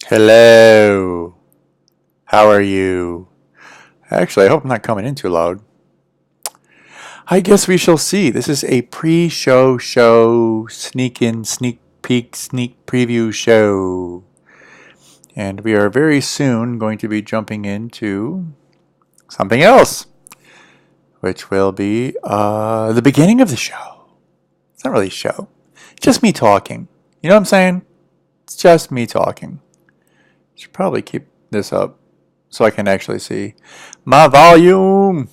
Hello. How are you? Actually, I hope I'm not coming in too loud. I guess we shall see. This is a pre-show sneak in, sneak peek, sneak preview show. And we are very soon going to be jumping into something else, which will be the beginning of the show. It's not really a show. Just me talking. You know what I'm saying? It's just me talking. Should probably keep this up so I can actually see my volume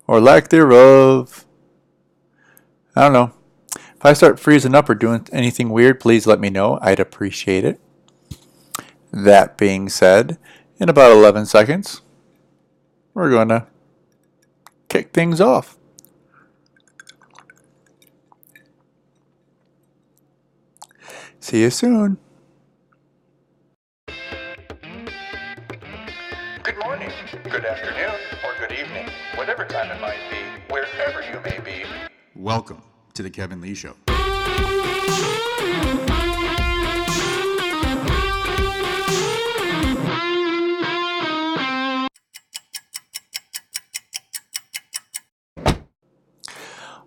or lack thereof. I don't know. If I start freezing up or doing anything weird, please let me know. I'd appreciate it. That being said, in about 11 seconds, we're going to kick things off. See you soon. Good morning, good afternoon, or good evening, whatever time it might be, wherever you may be. Welcome to the Kevin Lee Show.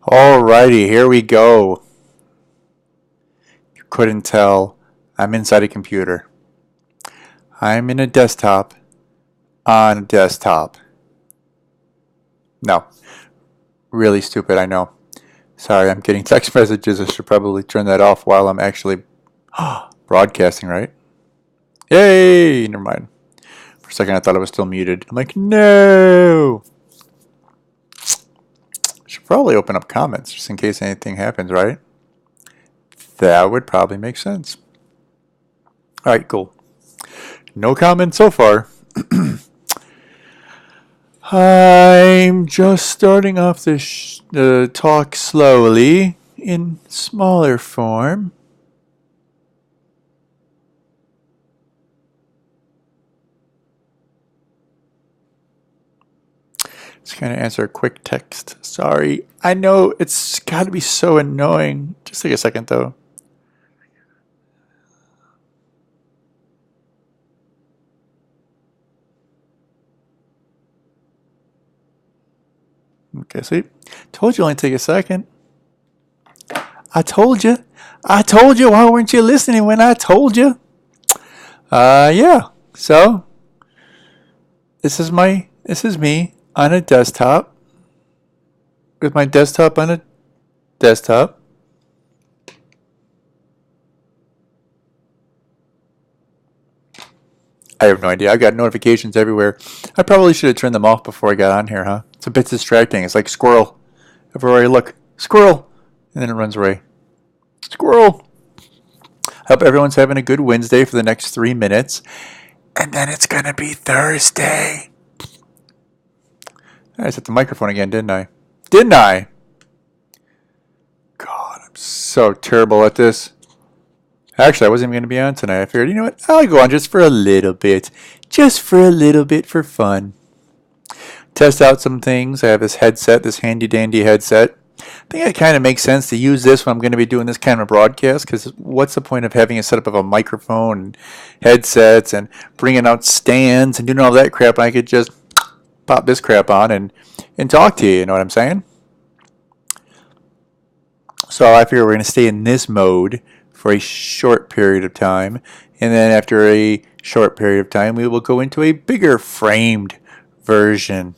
Alrighty, here we go. You couldn't tell, I'm inside a computer. I'm in a desktop on a desktop. No, really stupid, I know. Sorry, I'm getting text messages. I should probably turn that off while I'm actually broadcasting, right? Yay! Never mind. For a second, I thought I was still muted. I'm like, no! Should probably open up comments just in case anything happens, right? That would probably make sense. Alright, cool. No comments so far. I'm just starting off this talk slowly in smaller form. Just going to answer a quick text. Sorry. I know it's got to be so annoying. Just take a second, though. Okay, see? Told you only take a second. I told you. I told you. Why weren't you listening when I told you? Yeah. So, this is me on a desktop. With my desktop on a desktop. I have no idea. I've got notifications everywhere. I probably should have turned them off before I got on here, huh? It's a bit distracting. It's like squirrel. Everywhere I look, squirrel. And then it runs away. Squirrel. I hope everyone's having a good Wednesday for the next 3 minutes. And then it's going to be Thursday. I set the microphone again, didn't I? Didn't I? God, I'm so terrible at this. Actually, I wasn't even going to be on tonight. I figured, you know what? I'll go on just for a little bit. Just for a little bit for fun. Test out some things. I have this headset, this handy dandy headset. I think it kind of makes sense to use this when I'm going to be doing this kind of broadcast, because what's the point of having a setup of a microphone and headsets and bringing out stands and doing all that crap when I could just pop this crap on and talk to you, you know what I'm saying? So I figure we're going to stay in this mode for a short period of time, and then after a short period of time we will go into a bigger framed version.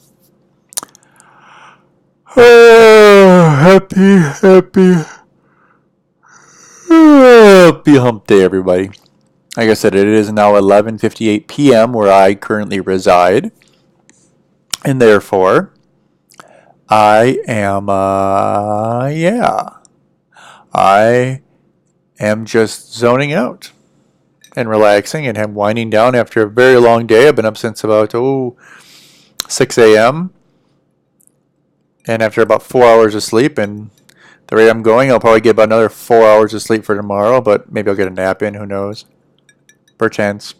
Oh, happy hump day, everybody. Like I said, it is now 11:58 p.m. where I currently reside, and therefore I am I am just zoning out and relaxing, and I'm winding down after a very long day. I've been up since about 6 a.m. and after about 4 hours of sleep, and the rate I'm going, I'll probably get about another 4 hours of sleep for tomorrow, but maybe I'll get a nap in, who knows, perchance.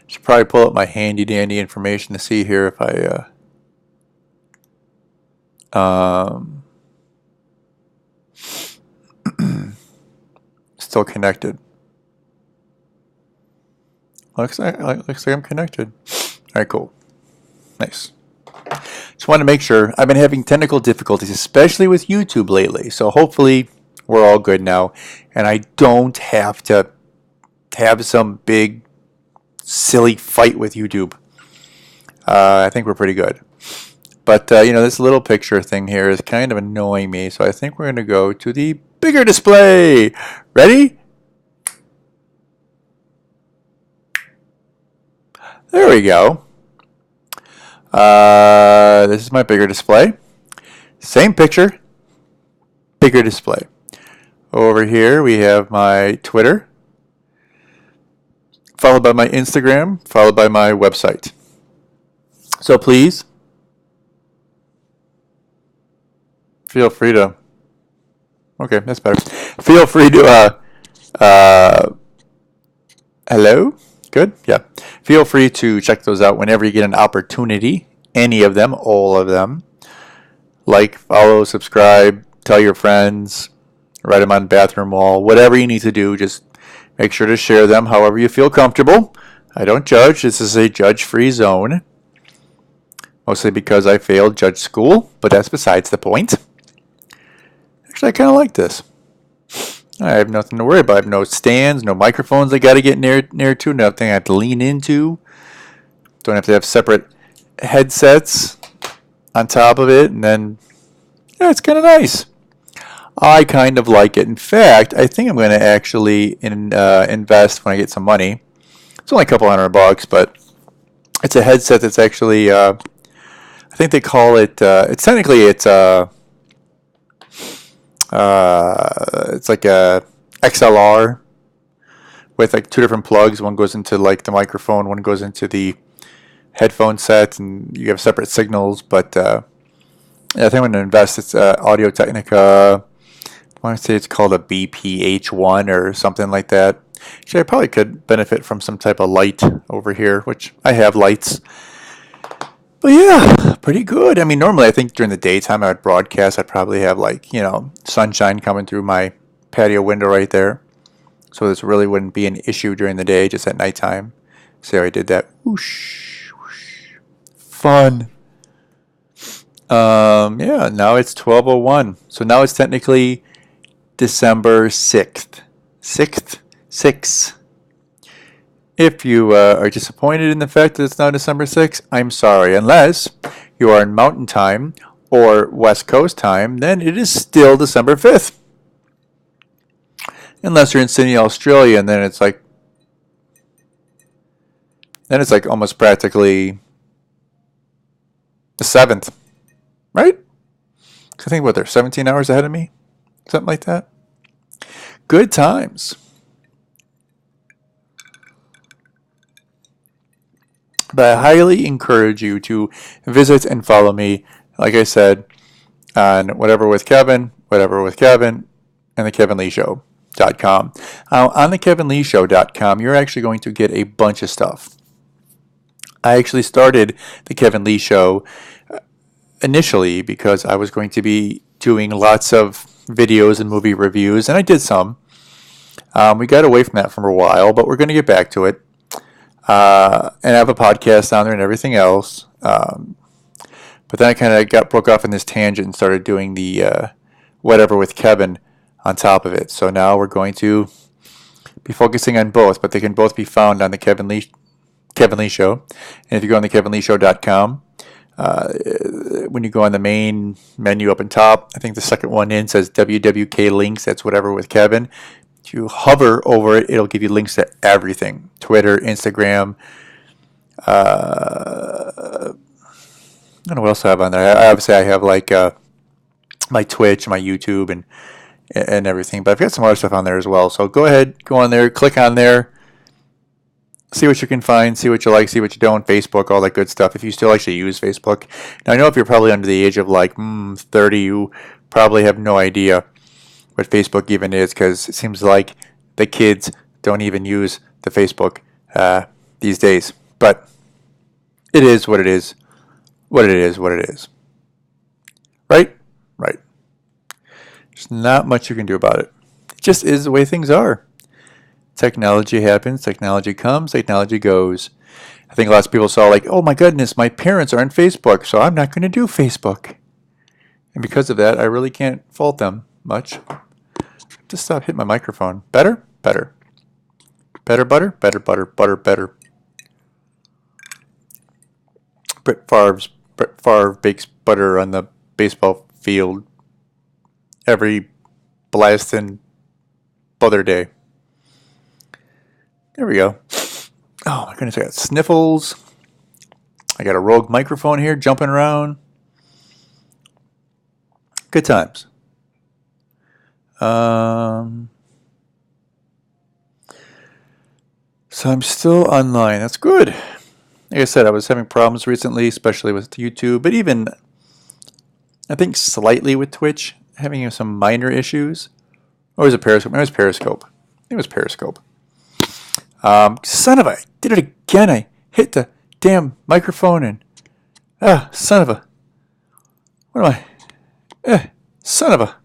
Should probably pull up my handy dandy information to see here if I Um, Still connected. Looks like I'm connected. All right, cool. Nice. Just want to make sure. I've been having technical difficulties, especially with YouTube lately. So hopefully we're all good now, and I don't have to have some big silly fight with YouTube. I think we're pretty good. But this little picture thing here is kind of annoying me. So I think we're going to go to the bigger display. Ready? There we go. This is my bigger display. Same picture, bigger display. Over here we have my Twitter, followed by my Instagram, followed by my website. So please, feel free to, okay, that's better. Feel free to, hello? Good? Yeah. Feel free to check those out whenever you get an opportunity. Any of them, all of them. Like, follow, subscribe, tell your friends, write them on the bathroom wall. Whatever you need to do, just make sure to share them however you feel comfortable. I don't judge. This is a judge-free zone. Mostly because I failed judge school, but that's besides the point. Actually, I kind of like this. I have nothing to worry about. I have no stands, no microphones I got to get near to, nothing I have to lean into. Don't have to have separate headsets on top of it, and then, yeah, it's kind of nice. I kind of like it. In fact, I think I'm going to actually invest when I get some money. It's only a couple $100, but it's a headset that's actually, I think they call it, it's like a XLR with like two different plugs. One goes into like the microphone, one goes into the headphone set, and you have separate signals. But yeah, I think I'm going to invest. It's Audio Technica. I want to say it's called a BPH1 or something like that. Actually, I probably could benefit from some type of light over here, which I have lights. But yeah, pretty good. I mean, normally I think during the daytime I would broadcast. I'd probably have like, sunshine coming through my patio window right there. So this really wouldn't be an issue during the day, just at nighttime. See how I did that? Whoosh, whoosh. Fun. Yeah, now it's 12:01. So now it's technically December 6th. 6th. If you are disappointed in the fact that it's now December 6th, I'm sorry. Unless you are in Mountain Time or West Coast Time, then it is still December 5th. Unless you're in Sydney, Australia, and then it's like almost practically the 7th, right? I think they're 17 hours ahead of me, something like that. Good times. But I highly encourage you to visit and follow me, like I said, on Whatever with Kevin, and the KevinLeeShow.com. On the KevinLeeShow.com, you're actually going to get a bunch of stuff. I actually started the Kevin Lee Show initially because I was going to be doing lots of videos and movie reviews, and I did some. We got away from that for a while, but we're going to get back to it. And I have a podcast on there and everything else. But then I kind of broke off in this tangent and started doing the Whatever with Kevin on top of it. So now we're going to be focusing on both, but they can both be found on the Kevin Lee Show. And if you go on the KevinLeeShow.com, when you go on the main menu up on top, I think the second one in says WWK links. That's Whatever with Kevin. If you hover over it, it'll give you links to everything. Twitter, Instagram. I don't know what else I have on there. Obviously, I have like my Twitch, my YouTube, and everything. But I've got some other stuff on there as well. So go ahead, go on there, click on there. See what you can find, see what you like, see what you don't. Facebook, all that good stuff. If you still actually use Facebook. Now, I know if you're probably under the age of like 30, you probably have no idea what Facebook even is, because it seems like the kids don't even use the Facebook these days. But it is what it is. What it is. Right? Right. There's not much you can do about it. It just is the way things are. Technology happens, technology comes, technology goes. I think lots of people saw like, oh my goodness, my parents are on Facebook, so I'm not going to do Facebook. And because of that, I really can't fault them much. Just stop hitting my microphone. Better? Better. Better butter? Better butter. Butter better. Brett Favre bakes butter on the baseball field every blasting butter day. There we go. Oh my goodness, I got sniffles. I got a rogue microphone here jumping around. Good times. So I'm still online. That's good. Like I said, I was having problems recently, especially with YouTube, but even I think slightly with Twitch, having some minor issues. Or was it Periscope? It was Periscope. It was Periscope. Son of a, I did it again. I hit the damn microphone and, son of a, what am I? Son of a.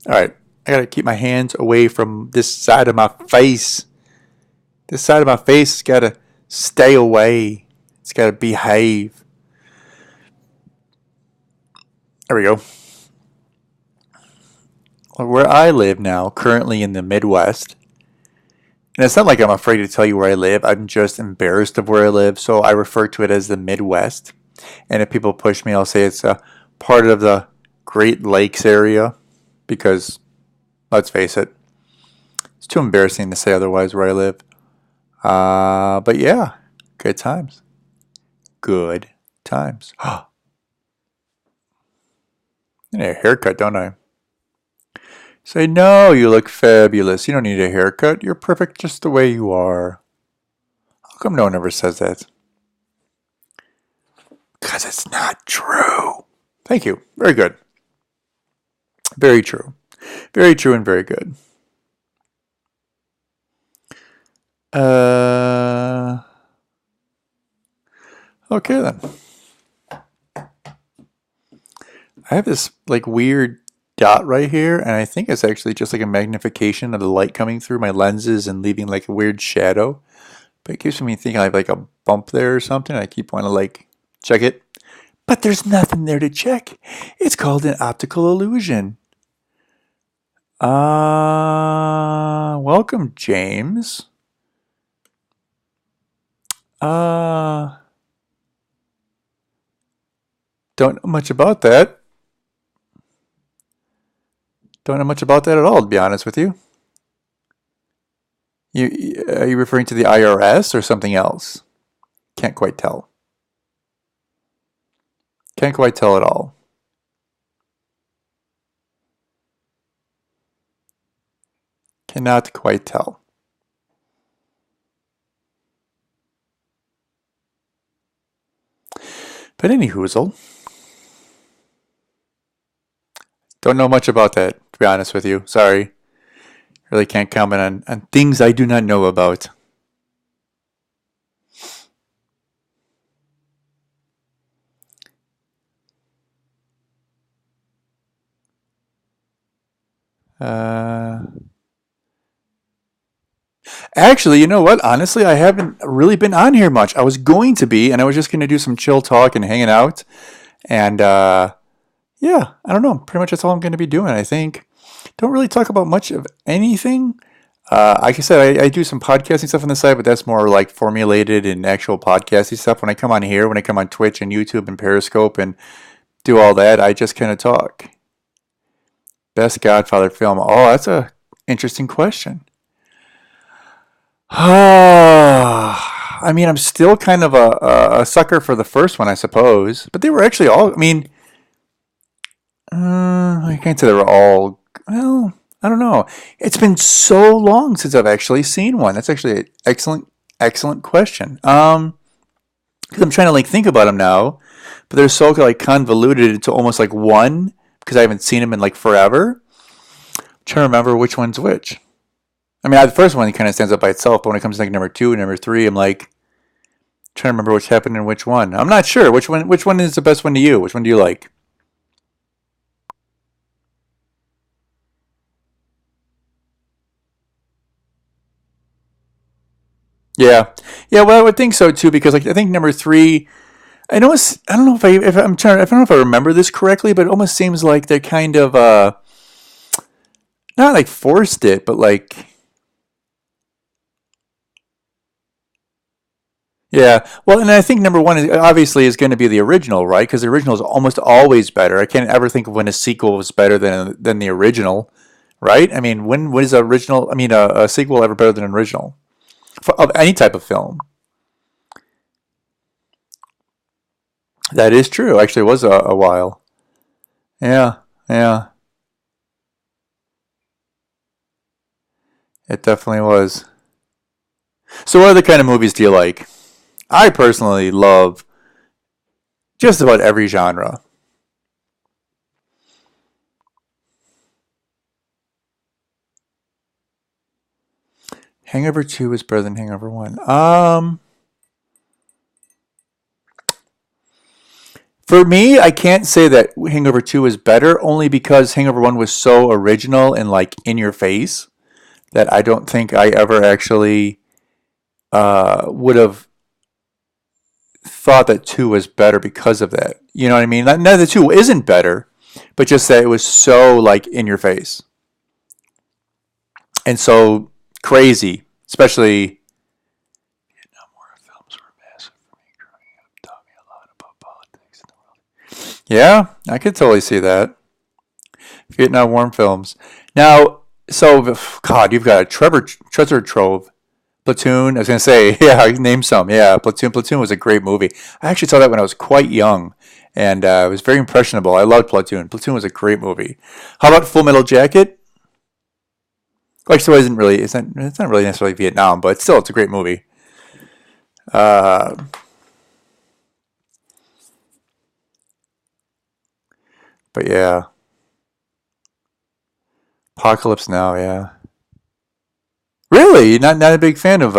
All right, I gotta keep my hands away from this side of my face. This side of my face has gotta stay away. It's gotta behave. There we go. Where I live now, currently in the Midwest, and it's not like I'm afraid to tell you where I live. I'm just embarrassed of where I live, so I refer to it as the Midwest. And if people push me, I'll say it's a part of the Great Lakes area because, let's face it, it's too embarrassing to say otherwise where I live. But yeah, good times. Good times. I need a haircut, don't I? Say, no, you look fabulous. You don't need a haircut. You're perfect just the way you are. How come no one ever says that? Because it's not true. Thank you. Very good. Very true. Very true and very good. Okay then. I have this like weird dot right here, and I think it's actually just like a magnification of the light coming through my lenses and leaving like a weird shadow. But it keeps me thinking I have like a bump there or something. I keep wanting to like check it. But there's nothing there to check. It's called an optical illusion. Welcome, James. Don't know much about that. Don't know much about that at all, to be honest with you. Are you referring to the IRS or something else? Can't quite tell. Can't quite tell at all. Cannot quite tell. But any hoozle. Don't know much about that, to be honest with you. Sorry. Really can't comment on things I do not know about. Actually, you know what? Honestly, I haven't really been on here much. I was going to be, and I was just going to do some chill talk and hanging out. And yeah, I don't know. Pretty much that's all I'm going to be doing, I think. Don't really talk about much of anything. Like I said, I do some podcasting stuff on the side, but that's more like formulated and actual podcasting stuff. When I come on here, when I come on Twitch and YouTube and Periscope and do all that, I just kind of talk. Best Godfather film. Oh, that's a interesting question. I mean, I'm still kind of a sucker for the first one, I suppose. But they were actually all, I mean, I can't say they were all, well, I don't know. It's been so long since I've actually seen one. That's actually an excellent question. Because I'm trying to like think about them now, but they're so like convoluted into almost like one because I haven't seen them in like forever. I'm trying to remember which one's which. I mean, the first one kind of stands up by itself, but when it comes to like number 2 and number 3, I'm like trying to remember which happened in which one. I'm not sure which one is the best one to you. Which one do you like? Yeah, yeah. Well, I would think so too because like I think number three. I don't know if I'm trying. I don't know if I remember this correctly, but it almost seems like they kind of not like forced it, but like yeah. Well, and I think number one is obviously is going to be the original, right? Because the original is almost always better. I can't ever think of when a sequel was better than the original, right? I mean, when is a original? I mean, a sequel ever better than an original of any type of film? That is true. Actually, it was a while. Yeah, yeah. It definitely was. So, what other kind of movies do you like? I personally love just about every genre. Hangover 2 is better than Hangover 1. For me, I can't say that Hangover 2 is better only because Hangover 1 was so original and like in your face that I don't think I ever actually would have thought that 2 was better because of that. You know what I mean? None of the 2 isn't better, but just that it was so like in your face and so crazy, especially Vietnam War films were massive for me growing up, taught me a lot about politics in the world. Yeah, I could totally see that. Vietnam War films. Now, so God, you've got a treasure trove. Platoon. I was gonna say, yeah, name some. Yeah, Platoon. Platoon was a great movie. I actually saw that when I was quite young, and it was very impressionable. I loved Platoon. Platoon was a great movie. How about Full Metal Jacket? Like, so it isn't really. It's not really necessarily Vietnam, but still, it's a great movie. Uh, but yeah, Apocalypse Now. Yeah, really, not a big fan of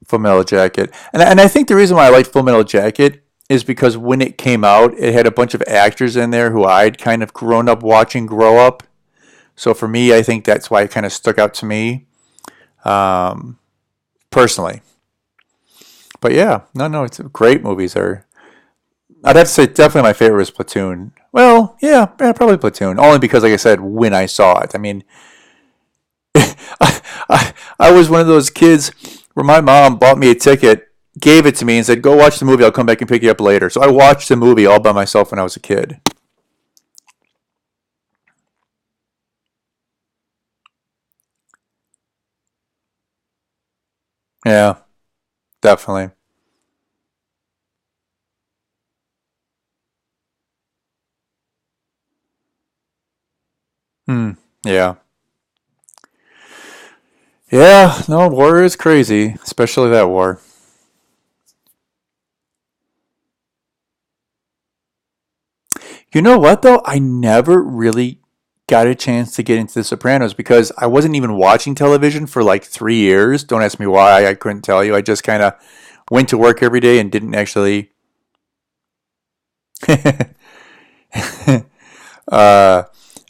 Full Metal Jacket. And I think the reason why I liked Full Metal Jacket is because when it came out, it had a bunch of actors in there who I'd kind of grown up watching grow up. So for me, I think that's why it kind of stuck out to me um, personally. But yeah, no, it's great movies. Are I'd have to say definitely my favorite was Platoon. Well, yeah, probably Platoon. Only because, like I said, when I saw it, I mean, I was one of those kids where my mom bought me a ticket, gave it to me, and said, "Go watch the movie. I'll come back and pick you up later." So I watched the movie all by myself when I was a kid. Yeah, definitely. Hmm. Yeah. Yeah. No, war is crazy, especially that war. You know what though? I never really got a chance to get into The Sopranos because I wasn't even watching television for like 3 years. Don't ask me why. I couldn't tell you. I just kind of went to work every day and didn't actually. uh,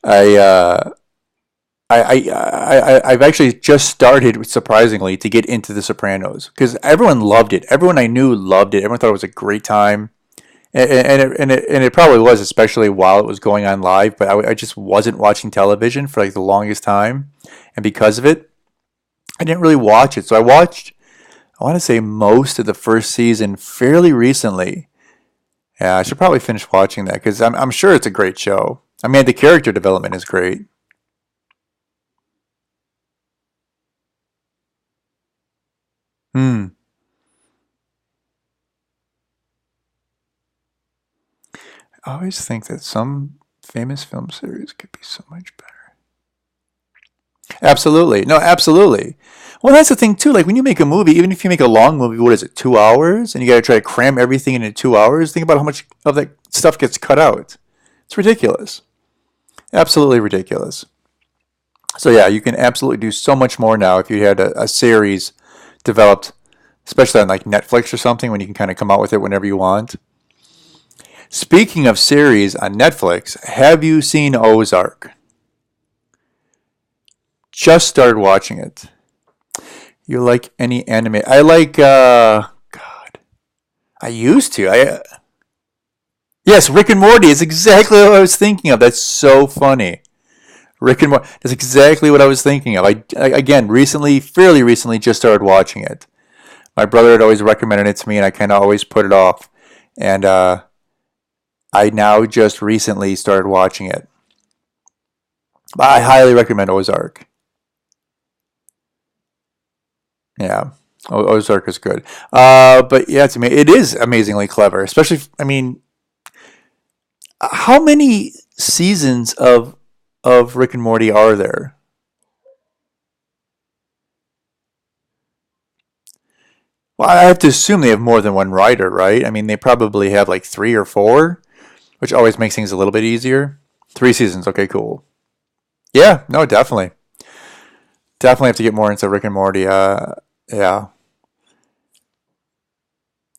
I, uh, I've actually just started, surprisingly, to get into The Sopranos because everyone loved it. Everyone I knew loved it. Everyone thought it was a great time. And it probably was, especially while it was going on live. But I just wasn't watching television for like the longest time, and because of it, I didn't really watch it. So I watched, I want to say, most of the first season fairly recently. Yeah, I should probably finish watching that because I'm sure it's a great show. I mean, the character development is great. Hmm. I always think that some famous film series could be so much better. Absolutely. No, absolutely. Well, that's the thing too. Like when you make a movie, even if you make a long movie, what is it, 2 hours, and you got to try to cram everything into 2 hours? Think about how much of that stuff gets cut out. It's ridiculous. Absolutely ridiculous. So yeah, you can absolutely do so much more now if you had a series developed, especially on like Netflix or something, when you can kind of come out with it whenever you want. Speaking of series on Netflix, have you seen Ozark? Just started watching it. You like any anime? I like God. I used to. I Yes, Rick and Morty is exactly what I was thinking of. That's so funny. Rick and Morty. That's exactly what I was thinking of. Again, recently, fairly recently, just started watching it. My brother had always recommended it to me, and I kind of always put it off. And I now just recently started watching it. I highly recommend Ozark. Yeah, Ozark is good. But yeah, to me, it is amazingly clever. Especially, I mean, how many seasons of Rick and Morty are there? Well, I have to assume they have more than one writer, right? I mean, they probably have like three or four, which always makes things a little bit easier. Three seasons, okay, cool. Yeah, no, definitely, definitely have to get more into Rick and Morty. Yeah,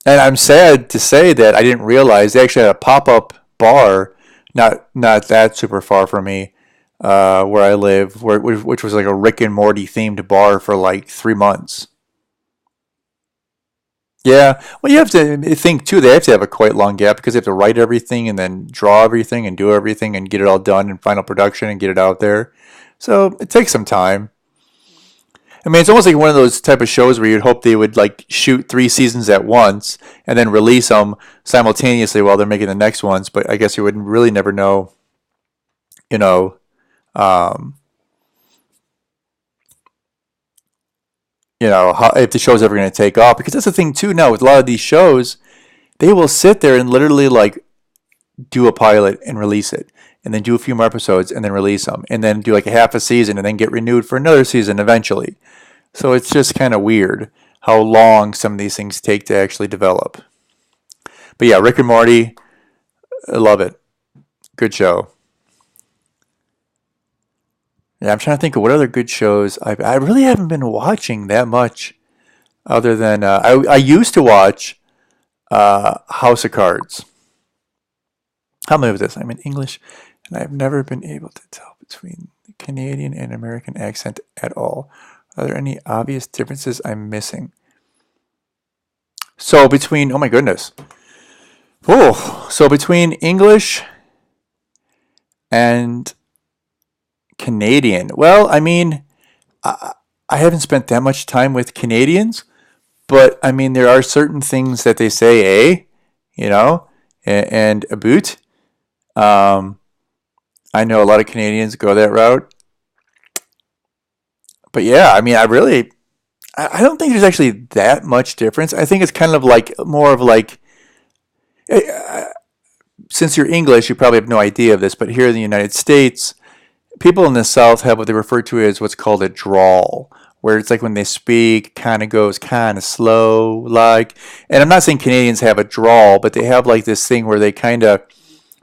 and I'm sad to say that I didn't realize they actually had a pop up bar, not that super far from me, where I live, which was like a Rick and Morty themed bar for like 3 months. Yeah, well, you have to think too. They have to have a quite long gap because they have to write everything and then draw everything and do everything and get it all done in final production and get it out there. So it takes some time. I mean, it's almost like one of those type of shows where you'd hope they would like shoot 3 seasons at once and then release them simultaneously while they're making the next ones. But I guess you would really never know, you know, um, how, if the show's ever going to take off. Because that's the thing too. Now with a lot of these shows, they will sit there and literally like do a pilot and release it, and then do a few more episodes and then release them, and then do like a half a season and then get renewed for another season eventually. So it's just kind of weird how long some of these things take to actually develop. But yeah, Rick and Morty, I love it. Good show. Yeah, I'm trying to think of what other good shows I really haven't been watching that much other than I used to watch House of Cards. How many of this? I'm in English, and I've never been able to tell between the Canadian and American accent at all. Are there any obvious differences I'm missing? So between, oh my goodness. Oh, so between English and Canadian. Well, I mean, I haven't spent that much time with Canadians, but I mean, there are certain things that they say, you know, and a boot. Um, I know a lot of Canadians go that route, but yeah, I mean, I don't think there's actually that much difference. I think it's kind of like more of like, eh, since you're English, you probably have no idea of this, but here in the United States, people in the South have what they refer to as what's called a drawl, where it's like when they speak, kind of goes kind of slow, like. And I'm not saying Canadians have a drawl, but they have like this thing where they kind of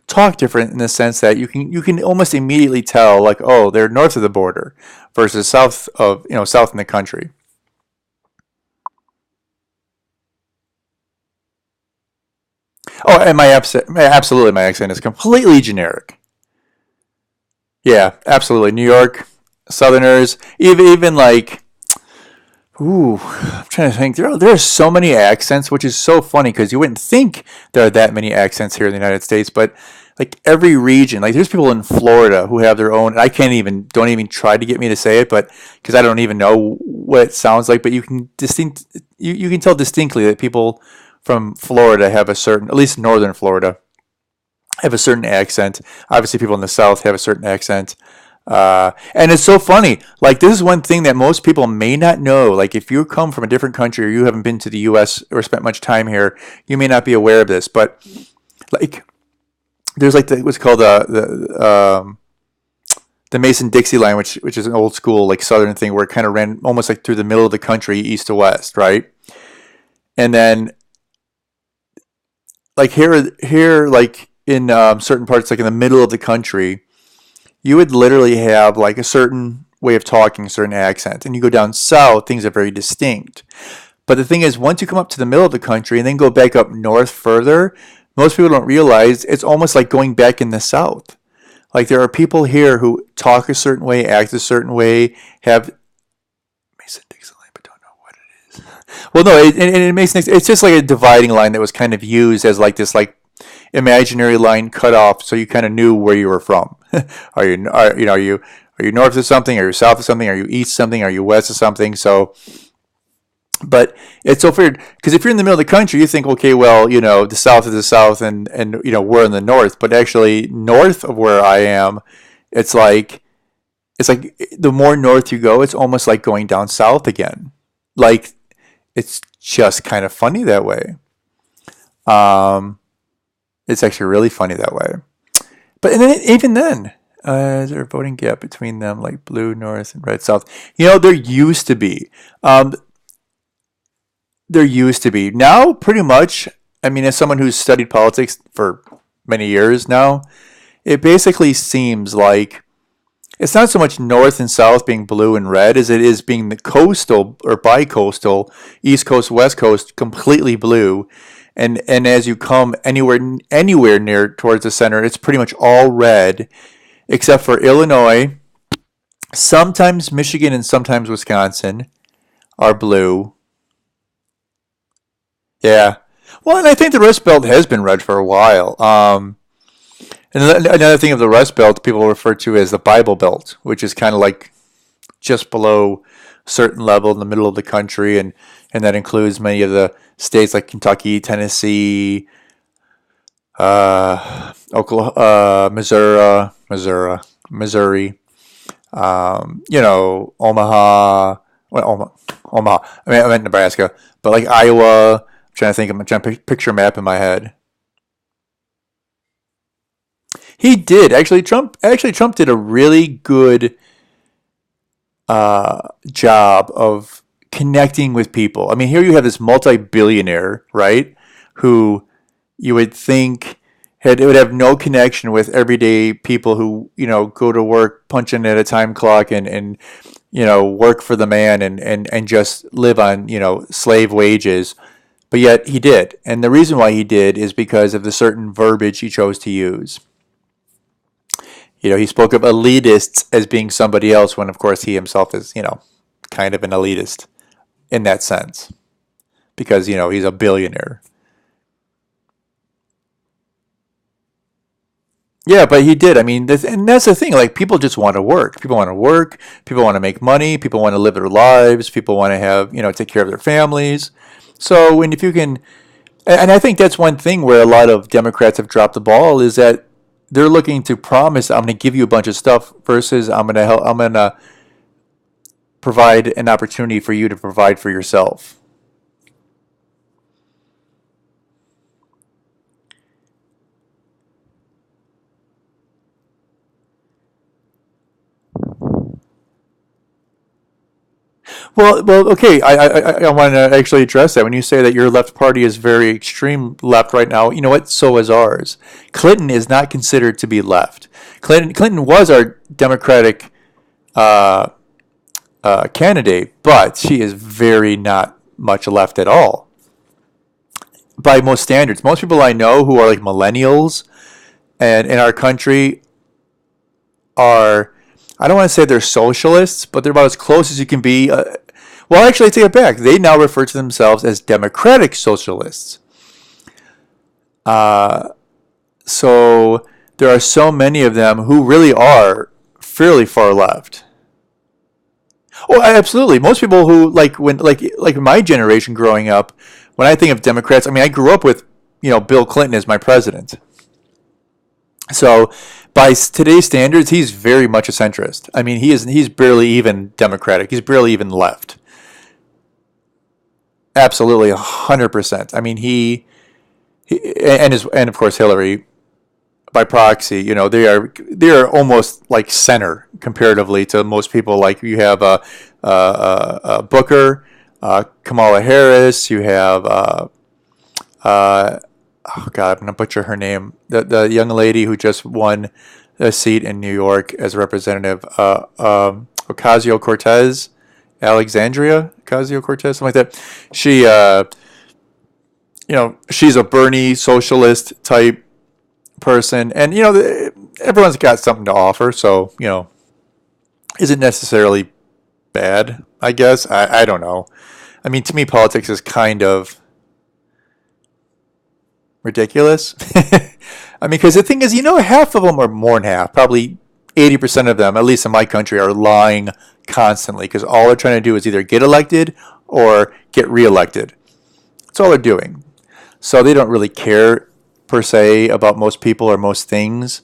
talk different in the sense that you can almost immediately tell, like, oh, they're north of the border versus south in the country. Oh, and absolutely, my accent is completely generic. Yeah, absolutely. New York, Southerners, even like, ooh, I'm trying to think. There are so many accents, which is so funny because you wouldn't think there are that many accents here in the United States, but like every region, like there's people in Florida who have their own. I can't even, don't even try to get me to say it, but because I don't even know what it sounds like, but you can tell distinctly that people from Florida have a certain, at least northern Florida, have a certain accent. Obviously, people in the South have a certain accent. And it's so funny. Like, this is one thing that most people may not know. Like, if you come from a different country or you haven't been to the U.S. or spent much time here, you may not be aware of this. But, like, there's like what's called the Mason Dixie line, which is an old school, like, Southern thing where it kind of ran almost like through the middle of the country, east to west, right? And then, like, here, like, in certain parts, like in the middle of the country, you would literally have like a certain way of talking, a certain accent. And you go down south, things are very distinct. But the thing is, once you come up to the middle of the country and then go back up north further, most people don't realize it's almost like going back in the south. Like, there are people here who talk a certain way, act a certain way, have Mason Dixon line, but don't know Well, no, and it makes sense. It's just like a dividing line that was kind of used as like this like imaginary line cut off, so you kind of knew where you were from. Are you north of something? Are you south of something? Are you east of something? Are you west of something? So, but it's so weird because if you're in the middle of the country, you think, okay, well, the south is the south, and we're in the north. But actually, north of where I am, it's like the more north you go, it's almost like going down south again. Like it's just kind of funny that way. Um, it's actually really funny that way. But and then, even then, is there a voting gap between them, like blue north and red south? There used to be. There used to be. Now, pretty much, I mean, as someone who's studied politics for many years now, it basically seems like it's not so much north and south being blue and red as it is being the coastal or bi-coastal, east coast, west coast, completely blue. And as you come anywhere near towards the center, it's pretty much all red, except for Illinois, sometimes Michigan, and sometimes Wisconsin are blue. Yeah. Well, and I think the Rust Belt has been red for a while. And another thing of the Rust Belt, people refer to as the Bible Belt, which is kind of like just below a certain level in the middle of the country, and that includes many of the states like Kentucky, Tennessee, Oklahoma, Missouri, Omaha. Well, Omaha. I meant Nebraska, but like Iowa. I'm trying to picture a map in my head. He did actually. Trump did a really good job of connecting with people. I mean, here you have this multi-billionaire, right? Who you would think would have no connection with everyday people who go to work, punch in at a time clock, and work for the man, and just live on slave wages. But yet he did, and the reason why he did is because of the certain verbiage he chose to use. He spoke of elitists as being somebody else when, of course, he himself is, kind of an elitist in that sense because, he's a billionaire. Yeah, but he did. I mean, and that's the thing. Like, people just want to work. People want to work. People want to make money. People want to live their lives. People want to have, take care of their families. So, if you can, and I think that's one thing where a lot of Democrats have dropped the ball is that they're looking to promise, I'm going to give you a bunch of stuff versus I'm going to provide an opportunity for you to provide for yourself. Well, okay. I want to actually address that. When you say that your left party is very extreme left right now, you know what? So is ours. Clinton is not considered to be left. Clinton was our Democratic uh, candidate, but she is very not much left at all by most standards. Most people I know who are like millennials and in our country are, I don't want to say they're socialists, but they're about as close as you can be. Well, actually, I take it back. They now refer to themselves as democratic socialists. Uh, so there are so many of them who really are fairly far left. Oh, absolutely. Most people who like my generation growing up, when I think of Democrats, I mean, I grew up with Bill Clinton as my president. So by today's standards, he's very much a centrist. I mean, he's barely even Democratic. He's barely even left. Absolutely, 100%. I mean, and of course Hillary by proxy. They are almost like center comparatively to most people. Like you have Booker, Kamala Harris. You have oh God, I'm gonna butcher her name. The young lady who just won a seat in New York as a representative, Ocasio Cortez, Alexandria Ocasio Cortez, something like that. She's a Bernie socialist type person, and everyone's got something to offer. So isn't necessarily bad. I guess I don't know. I mean, to me, politics is kind of ridiculous. I mean, because the thing is, half of them, or more than half, probably 80% of them, at least in my country, are lying constantly because all they're trying to do is either get elected or get reelected. That's all they're doing. So they don't really care, per se, about most people or most things.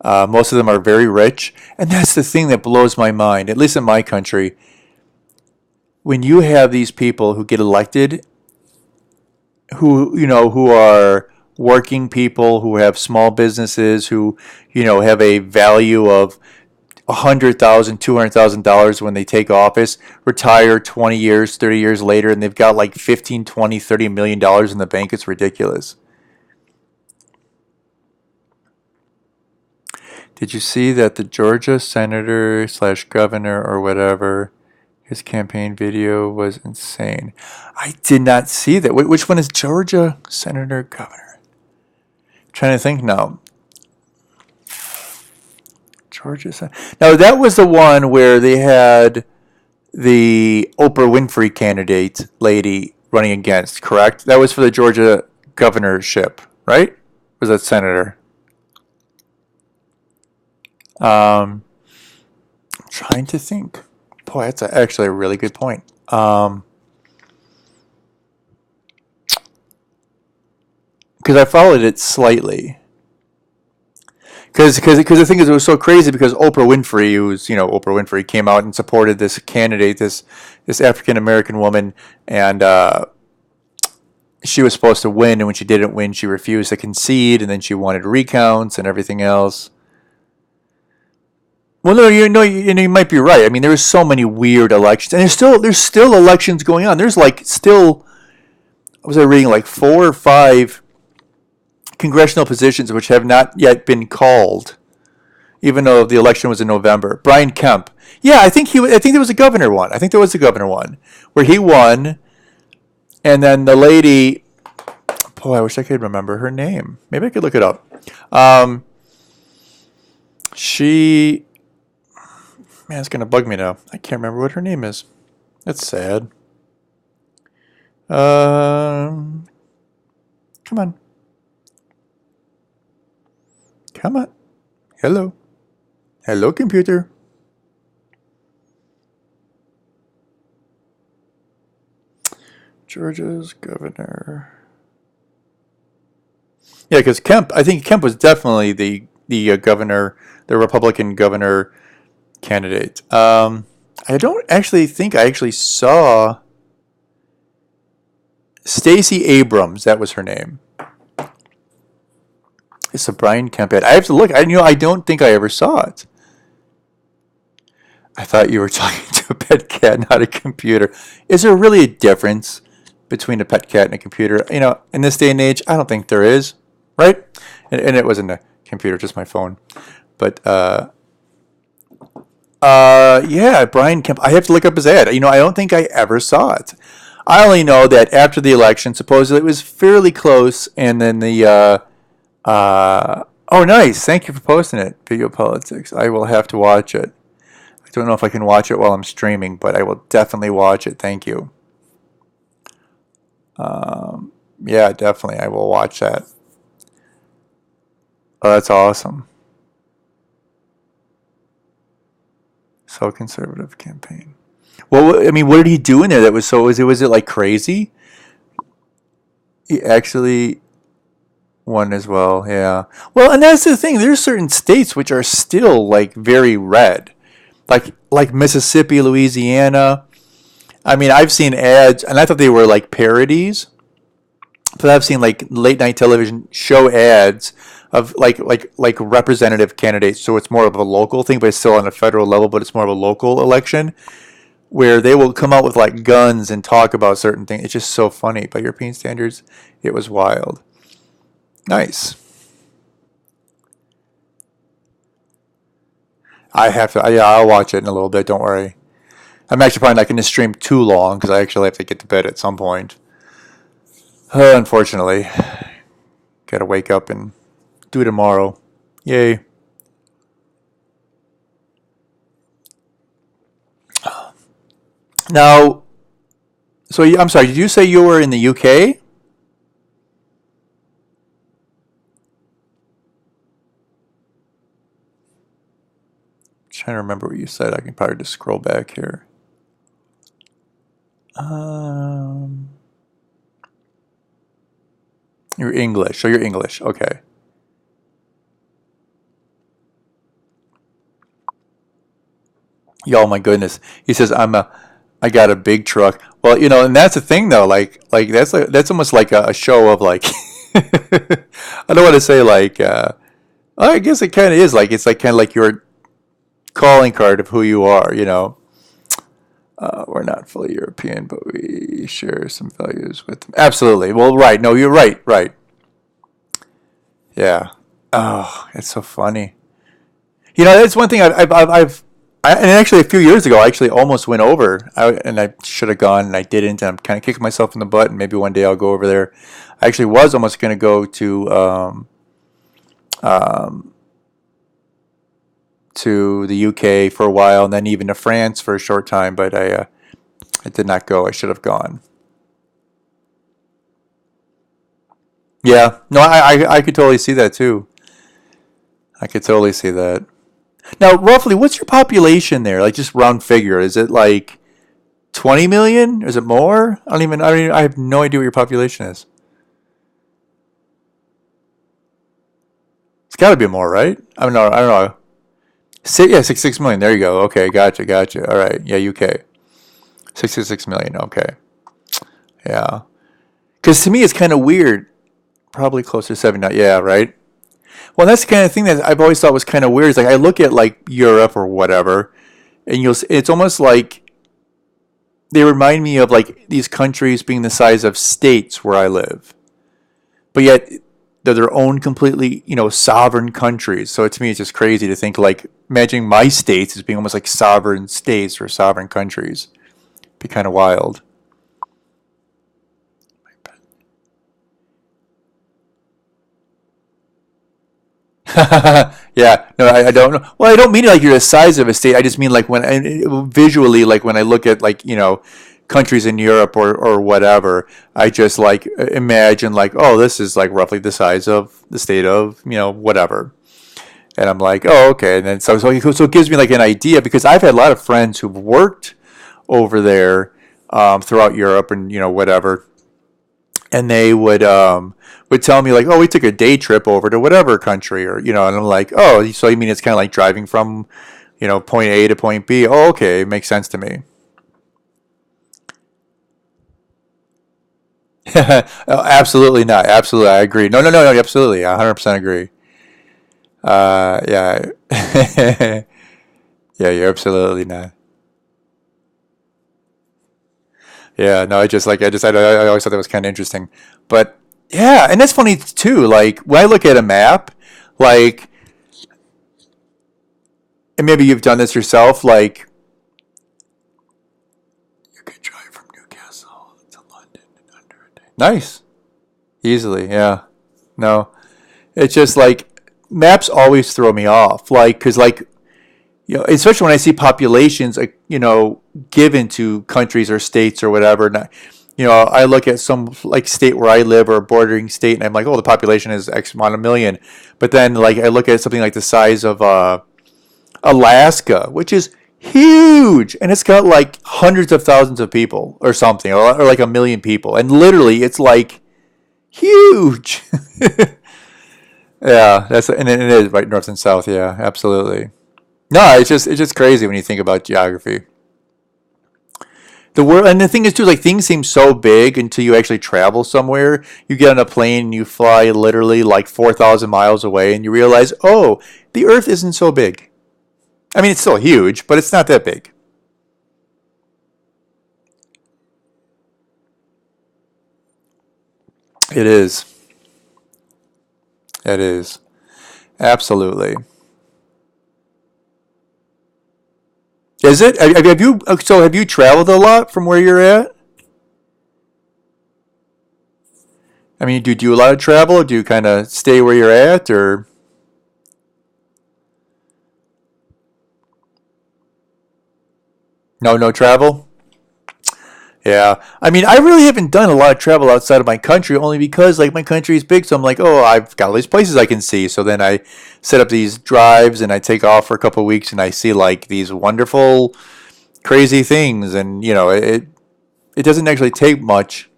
Most of them are very rich. And that's the thing that blows my mind, at least in my country. When you have these people who get elected, who are working people, who have small businesses, who, have a value of $100,000, $200,000 when they take office, retire 20 years, 30 years later, and they've got like 15, 20, $30 million in the bank. It's ridiculous. Did you see that the Georgia senator slash governor or whatever, his campaign video was insane? I did not see that. Which one is Georgia senator governor? I'm trying to think now. Georgia. Now that was the one where they had the Oprah Winfrey candidate lady running against, correct? That was for the Georgia governorship, right? Or was that senator? I'm trying to think. Boy, that's actually a really good point. Because I followed it slightly. Because the thing is, it was so crazy because Oprah Winfrey, Oprah Winfrey came out and supported this candidate, this African American woman, and she was supposed to win, and when she didn't win, she refused to concede, and then she wanted recounts and everything else. Well, no, you might be right. I mean, there's so many weird elections, and there's still elections going on. There's still, was I reading, 4 or 5 congressional positions which have not yet been called, even though the election was in November. Brian Kemp, yeah, I think there was a governor one. I think there was a governor one where he won, and then the lady, boy, I wish I could remember her name. Maybe I could look it up. She. Man, it's going to bug me now. I can't remember what her name is. That's sad. Come on. Come on. Hello. Hello, computer. Georgia's governor. Yeah, because I think Kemp was definitely the governor, the Republican governor candidate. I don't actually think I actually saw Stacey Abrams. That was her name. It's a Brian Kemp ad. I have to look. I don't think I ever saw it. I thought you were talking to a pet cat, not a computer. Is there really a difference between a pet cat and a computer? In this day and age, I don't think there is, right? And it wasn't a computer, just my phone. But yeah, Brian Kemp. I have to look up his ad. I don't think I ever saw it. I only know that after the election, supposedly it was fairly close, and then the oh, nice. Thank you for posting it. Video Politics. I will have to watch it. I don't know if I can watch it while I'm streaming, but I will definitely watch it. Thank you. Yeah, definitely. I will watch that. Oh, that's awesome. So conservative campaign. Well, I mean, what did he do in there that was so? Was it like crazy? He actually won as well. Yeah. Well, and that's the thing. There's certain states which are still very red, like Mississippi, Louisiana. I mean, I've seen ads, and I thought they were parodies, but I've seen late night television show ads of like representative candidates. So it's more of a local thing, but it's still on a federal level, but it's more of a local election where they will come out with guns and talk about certain things. It's just so funny. By European standards, it was wild. Nice. I have to. Yeah, I'll watch it in a little bit. Don't worry. I'm actually probably not going to stream too long because I actually have to get to bed at some point. Unfortunately, got to wake up and do it tomorrow. Yay. Now, So I'm sorry. Did you say you were in the UK? Trying to remember what you said. I can probably just scroll back here. Um, you're English. So you're English. Okay. Oh my goodness. He says I got a big truck. Well, and that's the thing though. Like that's almost like a show of like I don't want to say like I guess it kind of is like it's like kind of like your calling card of who you are. We're not fully European, but we share some values with them. Absolutely. Well, right. No, you're right. Right. Yeah. Oh, it's so funny. That's one thing and actually a few years ago, I actually almost went over, and I should have gone, and I didn't. And I'm kind of kicking myself in the butt, and maybe one day I'll go over there. I actually was almost going to go um, to the UK for a while, and then even to France for a short time, but I did not go. I should have gone. Yeah, no, I could totally see that too. I could totally see that. Now, roughly, what's your population there? Like, just round figure. Is it like 20 million? Is it more? I have no idea what your population is. It's got to be more, right? I don't know. Yeah, 6 million. There you go. Okay, gotcha. All right, yeah, UK, 66 million. Okay, yeah. Because to me, it's kind of weird. Probably closer to 70. Yeah, right. Well, that's the kind of thing that I've always thought was kind of weird. Is like I look at like Europe or whatever, and it's almost like they remind me of like these countries being the size of states where I live, but yet they're their own completely, sovereign countries. So to me, it's just crazy to think like imagining my states as being almost like sovereign states or sovereign countries. Be kind of wild. Yeah, no, I don't know. Well, I don't mean it like you're the size of a state. I just mean like visually, like when I look at like countries in Europe or whatever, I just like imagine like, oh, this is like roughly the size of the state of whatever, and I'm like, oh, okay, and then so it gives me like an idea because I've had a lot of friends who've worked over there throughout Europe and whatever, and they would tell me like, oh, we took a day trip over to whatever country, or and I'm like, oh, so you mean it's kind of like driving from point A to point B? Oh, okay, it makes sense to me. Oh, absolutely not. Absolutely, I agree. No, absolutely, 100% agree. Yeah, yeah, you're absolutely not. Yeah, no, I always thought that was kind of interesting, but yeah, and that's funny too. Like when I look at a map, like, and maybe you've done this yourself, like you could drive from Newcastle to London in under a day. Nice, easily, yeah. No, it's just like maps always throw me off, like because like especially when I see populations, like given to countries or states or whatever. And I look at some like state where I live or a bordering state, and I'm like, oh, the population is X amount of million. But then like I look at something like the size of Alaska, which is huge, and it's got like hundreds of thousands of people or something, or like a million people, and literally it's like huge. Yeah, and it is right north and south. Yeah, absolutely. No, it's just crazy when you think about geography. The world, and the thing is too, like things seem so big until you actually travel somewhere. You get on a plane and you fly literally like 4,000 miles away, and you realize, oh, the Earth isn't so big. I mean, it's still huge, but it's not that big. It is. It is. Absolutely. Is it? Have you traveled a lot from where you're at? I mean, do you do a lot of travel? Or do you kind of stay where you're at, or no travel? Yeah, I mean, I really haven't done a lot of travel outside of my country, only because like my country is big. So I'm like, oh, I've got all these places I can see. So then I set up these drives and I take off for a couple of weeks and I see like these wonderful, crazy things. And you know, it doesn't actually take much.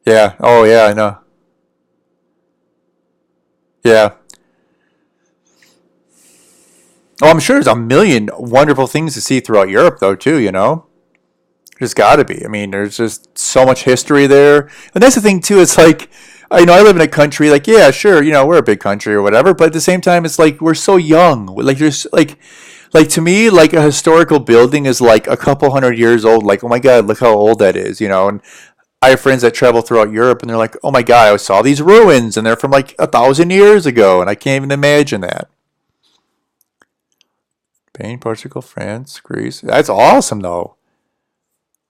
Yeah. Oh yeah, I know. Yeah. Oh, I'm sure there's a million wonderful things to see throughout Europe, though, too. You know. There's got to be. I mean, there's just so much history there, and that's the thing too. It's like, I live in a country. Like, yeah, sure, we're a big country or whatever, but at the same time, it's like we're so young. Like, there's like to me, like a historical building is like a couple hundred years old. Like, oh my god, look how old that is. And I have friends that travel throughout Europe, and they're like, oh my god, I saw these ruins, and they're from like 1,000 years ago, and I can't even imagine that. Spain, Portugal, France, Greece. That's awesome, though.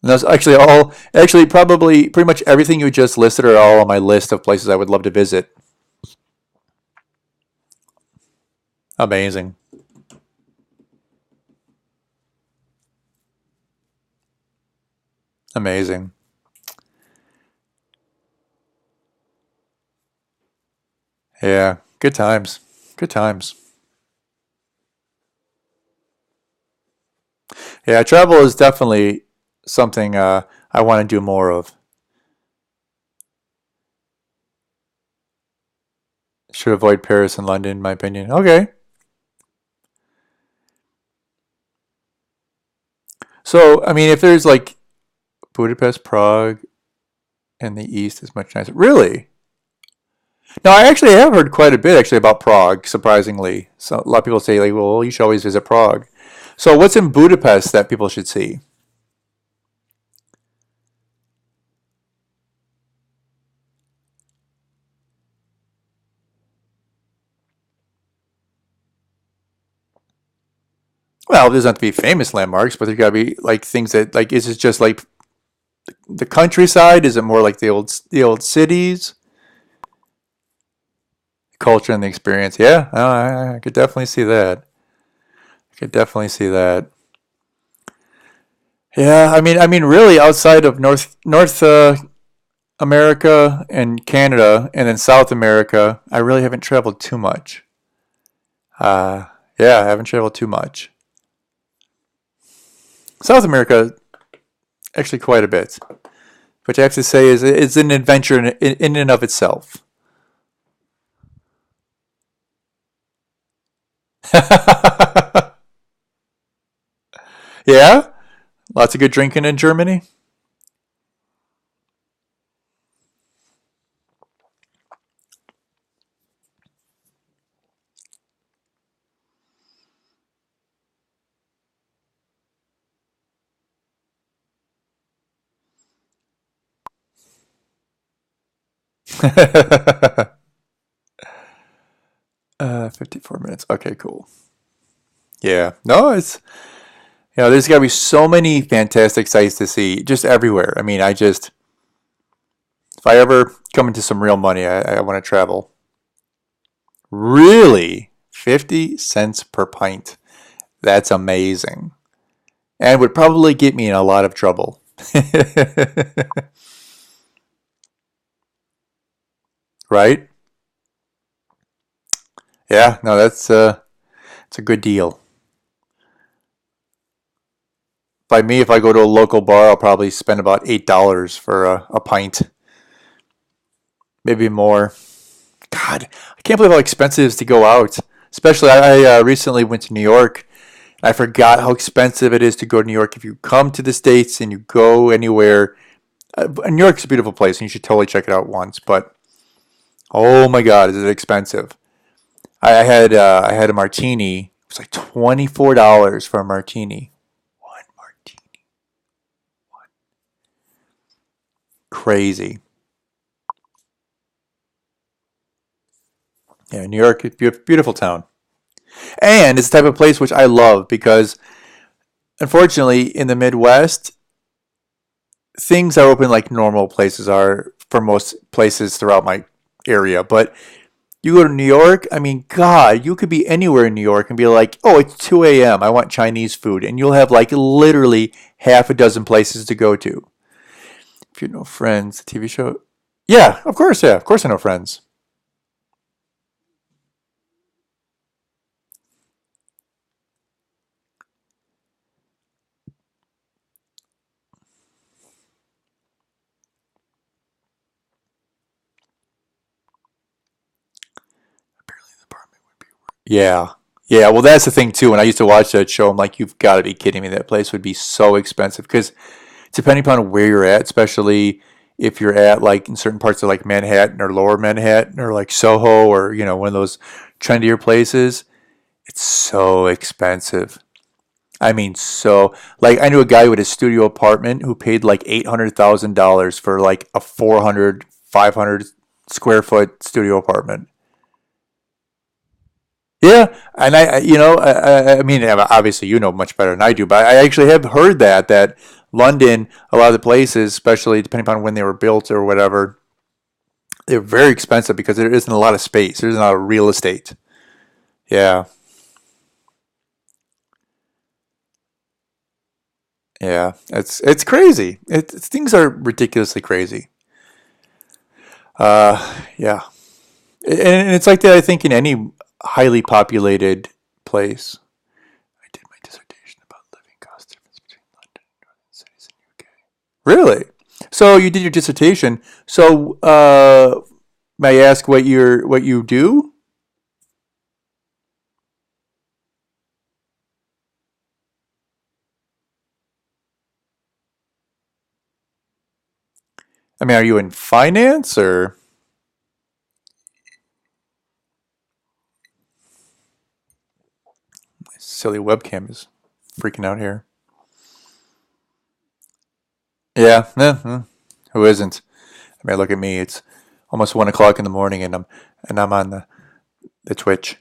And that's actually probably pretty much everything you just listed are all on my list of places I would love to visit. Amazing. Amazing. Yeah. Good times. Good times. Yeah, travel is definitely something I want to do more of. Should avoid Paris and London, in my opinion. Okay. So, I mean, if there's like Budapest, Prague, and the East is much nicer. Really? Now, I actually have heard quite a bit actually about Prague, surprisingly. So a lot of people say like, well, you should always visit Prague. So, what's in Budapest that people should see? Well, it doesn't have to be famous landmarks, but there's got to be like things that like is it just like the countryside? Is it more like the old cities, culture and the experience? Yeah, I could definitely see that. I could definitely see that. Yeah, I mean, really, outside of North America and Canada, and then South America, I really haven't traveled too much. Uh, yeah, I haven't traveled too much. South America, actually, quite a bit. Which I have to say is it's an adventure in and of itself. Yeah, lots of good drinking in Germany. uh, 54 minutes. Okay, cool. Yeah. No, there's got to be so many fantastic sights to see just everywhere. I mean, if I ever come into some real money, I want to travel. Really? 50 cents per pint. That's amazing. And would probably get me in a lot of trouble. Right? Yeah, no, it's a good deal. By me, if I go to a local bar, I'll probably spend about $8 for a pint, maybe more. God, I can't believe how expensive it is to go out. Especially, I recently went to New York. I forgot how expensive it is to go to New York. If you come to the States and you go anywhere, New York's a beautiful place and you should totally check it out once. But oh my God, is it expensive? I had a martini. It was like $24 for a martini. One martini. Crazy. Yeah, New York, beautiful town. And it's the type of place which I love because, unfortunately, in the Midwest, things are open like normal places are for most places throughout my area. But You go to New York, I mean, God, you could be anywhere in New York and be like, oh, it's 2 a.m. I want Chinese food. And you'll have like literally half a dozen places to go to. If you know Friends, the TV show. Yeah, of course, yeah. Of course I know Friends. Yeah. Yeah, well, that's the thing too. When I used to watch that show, I'm like, you've got to be kidding me. That place would be so expensive because depending upon where you're at, especially if you're at like in certain parts of like Manhattan or lower Manhattan or like Soho or, one of those trendier places, it's so expensive. I mean, so like I knew a guy with a studio apartment who paid like $800,000 for like a 400, 500 square foot studio apartment. Yeah, and I mean, obviously you know much better than I do, but I actually have heard that London, a lot of the places, especially depending upon when they were built or whatever, they're very expensive because there isn't a lot of space. There's not a lot of real estate. Yeah, yeah, it's crazy. Things are ridiculously crazy. Yeah, and it's like that. I think in any highly populated place. I did my dissertation about living cost difference between London and northern cities in the UK. Really? So you did your dissertation. So may I ask what you do? I mean, are you in finance or silly webcam is freaking out here? Yeah, who isn't? I mean, look at me. It's almost 1 o'clock in the morning, and I'm on the Twitch.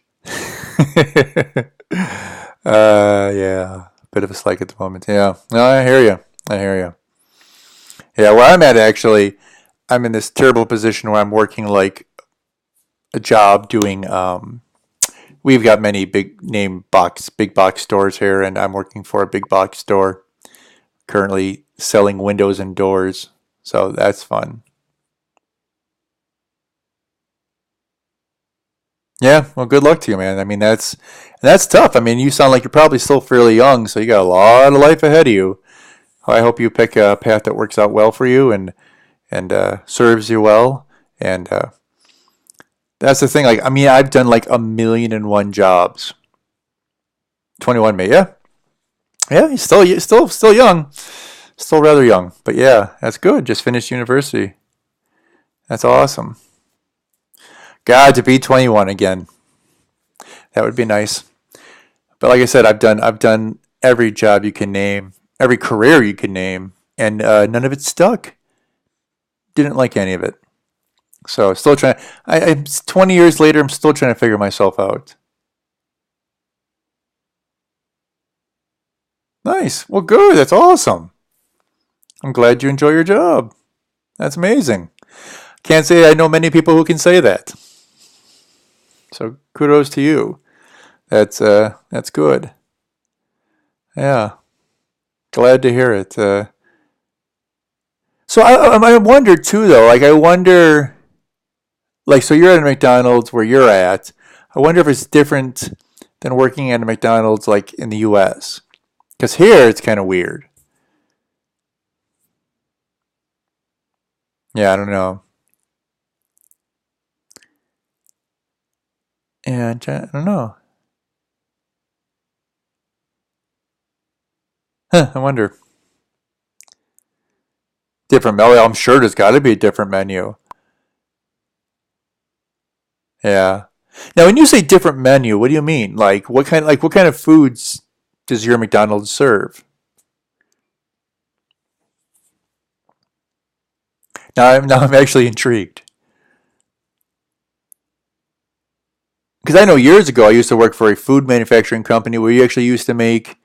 Yeah, bit of a slack at the moment. Yeah, no, I hear you. I hear you. Yeah, where I'm at actually, I'm in this terrible position where I'm working like a job doing. We've got many big box stores here, and I'm working for a big box store currently selling windows and doors. So that's fun. Yeah, well, good luck to you, man. I mean, that's tough. I mean, you sound like you're probably still fairly young, so you got a lot of life ahead of you. I hope you pick a path that works out well for you and serves you well. And that's the thing. Like, I mean, I've done like a million and one jobs. 21, mate. Yeah, yeah. He's still young, still rather young. But yeah, that's good. Just finished university. That's awesome. God, to be 21 again. That would be nice. But like I said, I've done every job you can name, every career you can name, and none of it stuck. Didn't like any of it. So still trying. I'm 20 years later. I'm still trying to figure myself out. Nice. Well, good. That's awesome. I'm glad you enjoy your job. That's amazing. Can't say I know many people who can say that. So kudos to you. That's good. Yeah. Glad to hear it. So I wonder too though. Like I wonder, like so you're at a McDonald's where you're at. I wonder if it's different than working at a McDonald's like in the U.S. Because here it's kind of weird. Yeah, I don't know. And I don't know. Huh, I wonder. Different menu. I'm sure there's got to be a different menu. Yeah. Now, when you say different menu, what do you mean? Like what kind of foods does your McDonald's serve? Now I'm actually intrigued because I know years ago I used to work for a food manufacturing company where you actually used to make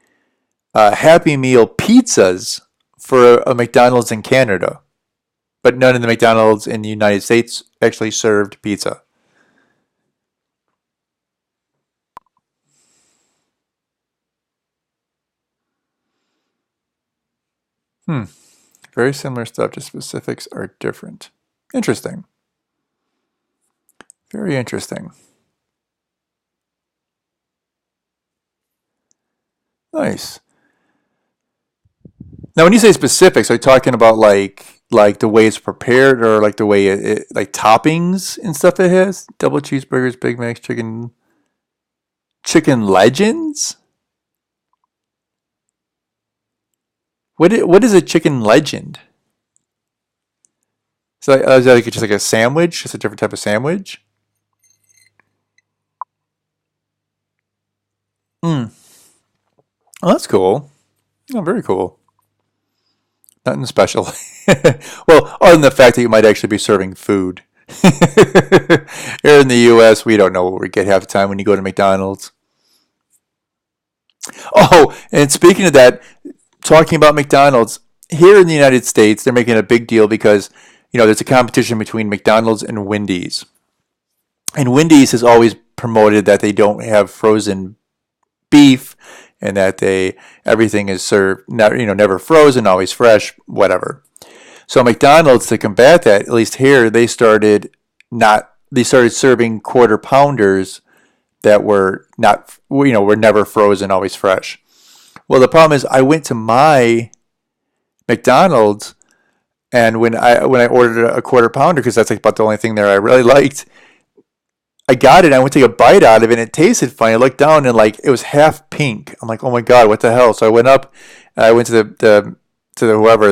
Happy Meal pizzas for a McDonald's in Canada, but none of the McDonald's in the United States actually served pizza. Hmm. Very similar stuff, just specifics are different. Interesting. Very interesting. Nice. Now, when you say specifics, are you talking about like the way it's prepared, or like the way like toppings and stuff it has? Double cheeseburgers, Big Macs, chicken legends. What is a chicken legend? So is that like just like a sandwich? Just a different type of sandwich? Hmm. Oh, that's cool. Oh, very cool. Nothing special. Well, other than the fact that you might actually be serving food. Here in the U.S., we don't know what we get half the time when you go to McDonald's. Oh, and speaking of that, talking about McDonald's, here in the United States, they're making a big deal because, there's a competition between McDonald's and Wendy's. And Wendy's has always promoted that they don't have frozen beef and that everything is served, never frozen, always fresh, whatever. So McDonald's, to combat that, at least here, they started serving quarter pounders that were not, were never frozen, always fresh. Well, the problem is I went to my McDonald's, and when I ordered a quarter pounder, because that's like about the only thing there I really liked, I got it. I went to take a bite out of it, and it tasted funny. I looked down, and like it was half pink. I'm like, oh my god, what the hell? So I went up, and I went to the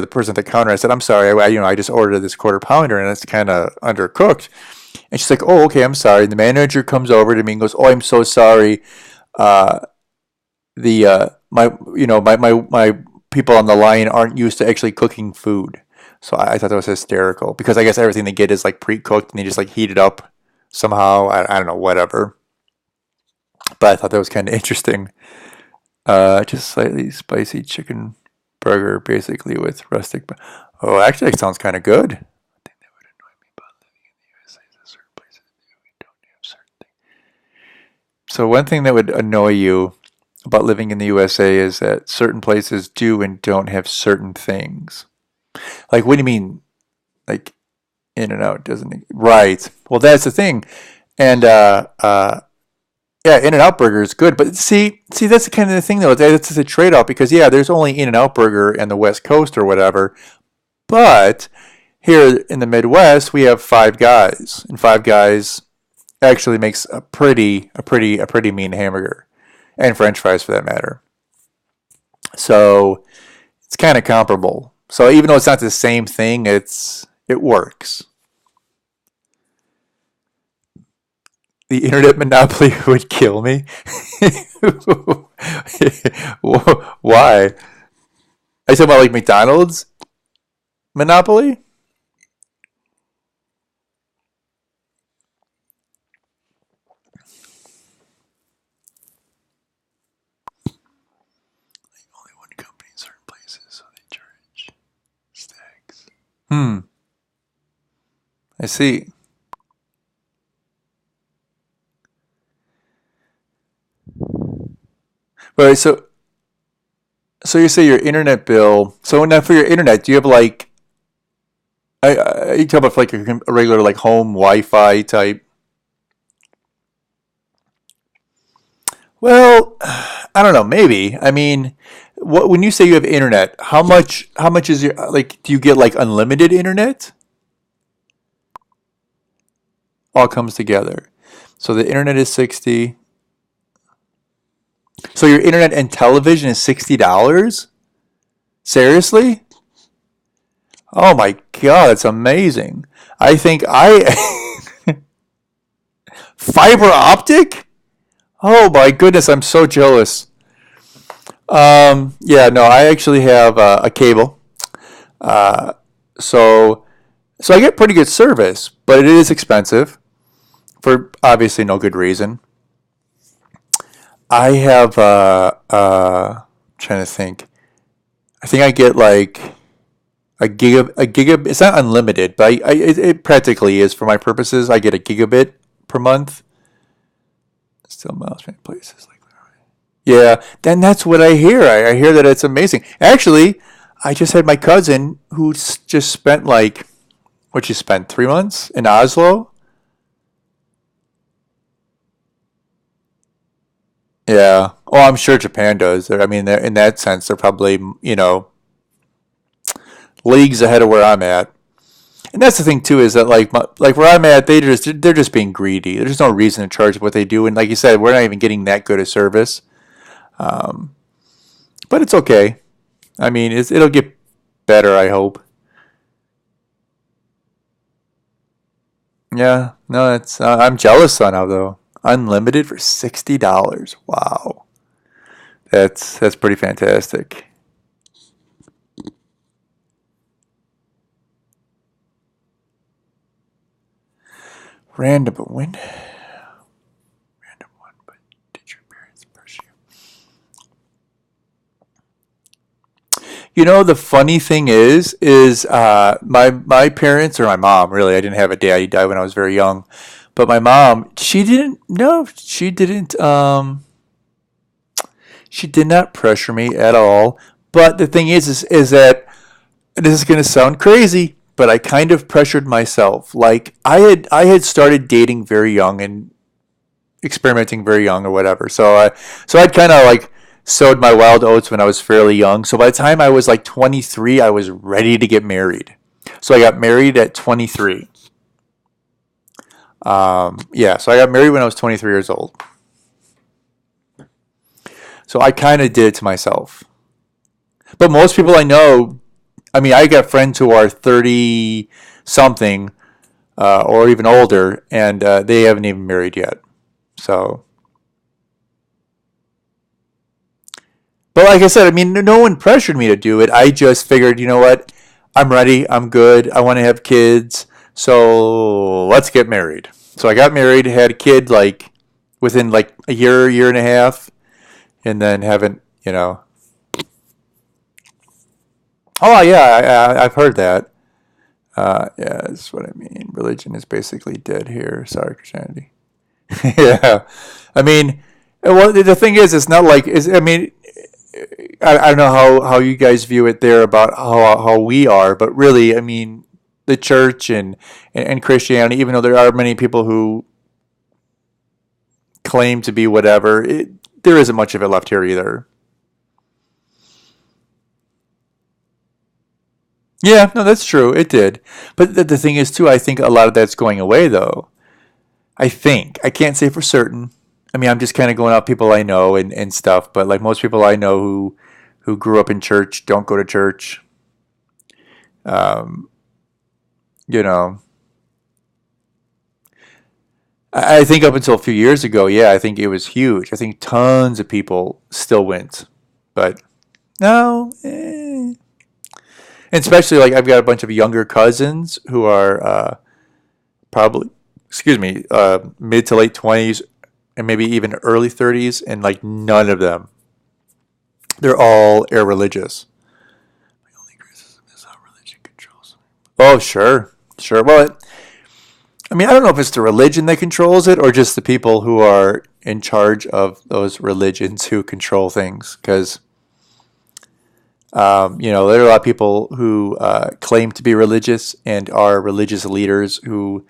person at the counter. I said, I'm sorry, I just ordered this quarter pounder, and it's kind of undercooked. And she's like, oh, okay, I'm sorry. And the manager comes over to me and goes, oh, I'm so sorry. The my people on the line aren't used to actually cooking food. So I thought that was hysterical, because I guess everything they get is like pre-cooked and they just like heat it up somehow. I don't know, whatever. But I thought that was kind of interesting. Just slightly spicy chicken burger, basically with rustic. Oh, actually, it sounds kind of good. I think that would annoy me about living in the USA is that certain places don't have certain things. So one thing that would annoy you about living in the USA is that certain places do and don't have certain things. Like, what do you mean? Like, In and Out doesn't. Right. Well, that's the thing. And yeah, In and Out Burger is good, but see, that's the kind of the thing though. That's the trade off, because yeah, there's only In and Out Burger in the West Coast or whatever, but here in the Midwest we have Five Guys, and Five Guys actually makes a pretty mean hamburger, and French fries for that matter. So it's kind of comparable. So even though it's not the same thing, it works. The internet monopoly would kill me. Why? I said about like McDonald's monopoly. Only one company in certain places, so they charge stacks. Hmm. I see. Right. So you say your internet bill. So now for your internet, do you have like you talk about like a regular like home Wi-Fi type? Well, I don't know. Maybe. I mean, when you say you have internet, how much is your like? Do you get like unlimited internet? All comes together. So the internet is 60. So your internet and television is $60? Seriously? Oh my god, that's amazing. I think I fiber optic? Oh my goodness, I'm so jealous. Yeah, no, I actually have a cable. Uh, so so I get pretty good service, but it is expensive for obviously no good reason. I have trying to think. I think I get like a gigabit. It's not unlimited, but it practically is for my purposes. I get a gigabit per month. Still mouse places like that. Yeah, then that's what I hear. I hear that it's amazing. Actually, I just had my cousin who just spent like, what she spent 3 months in Oslo. Yeah. Oh, I'm sure Japan does. I mean, in that sense, they're probably, leagues ahead of where I'm at. And that's the thing too, is that like where I'm at, they're just being greedy. There's no reason to charge what they do, and like you said, we're not even getting that good a service. Um, but it's okay. I mean, it'll get better. I hope. Yeah. No, I'm jealous now though. Unlimited for $60. Wow. That's pretty fantastic. Random, but when? Random one, but did your parents pursue? The funny thing is my parents, or my mom, really, I didn't have a dad. He died when I was very young. But my mom, she didn't. No, she didn't. She did not pressure me at all. But the thing is that this is going to sound crazy, but I kind of pressured myself. Like I had started dating very young and experimenting very young or whatever. So I'd kind of like sowed my wild oats when I was fairly young. So by the time I was like 23, I was ready to get married. So I got married at 23. Yeah, so I got married when I was 23 years old. So I kind of did it to myself. But most people I know, I mean, I got friends who are 30 something or even older, and they haven't even married yet. So, but like I said, I mean, no one pressured me to do it. I just figured, you know what? I'm ready. I'm good. I want to have kids. So let's get married. So I got married, had a kid like within like a year and a half, and then haven't, Oh yeah, I've heard that. Yeah, that's what I mean. Religion is basically dead here. Sorry, Christianity. Yeah, I mean, well, the thing is, it's not like I mean, I don't know how you guys view it there about how we are, but really, I mean, the church and Christianity, even though there are many people who claim to be whatever, there isn't much of it left here either. Yeah, no, that's true. It did. But the thing is, too, I think a lot of that's going away, though. I think. I can't say for certain. I mean, I'm just kind of going off people I know and stuff, but like most people I know who grew up in church don't go to church. Um, you know, I think up until a few years ago, yeah, I think it was huge. I think tons of people still went, but no, and especially like I've got a bunch of younger cousins who are probably, excuse me, mid to late 20s and maybe even early 30s, and like none of them, they're all irreligious. My only criticism is how religion controls. Oh, sure, sure. Well, I mean, I don't know if it's the religion that controls it or just the people who are in charge of those religions who control things. Because, there are a lot of people who claim to be religious and are religious leaders who,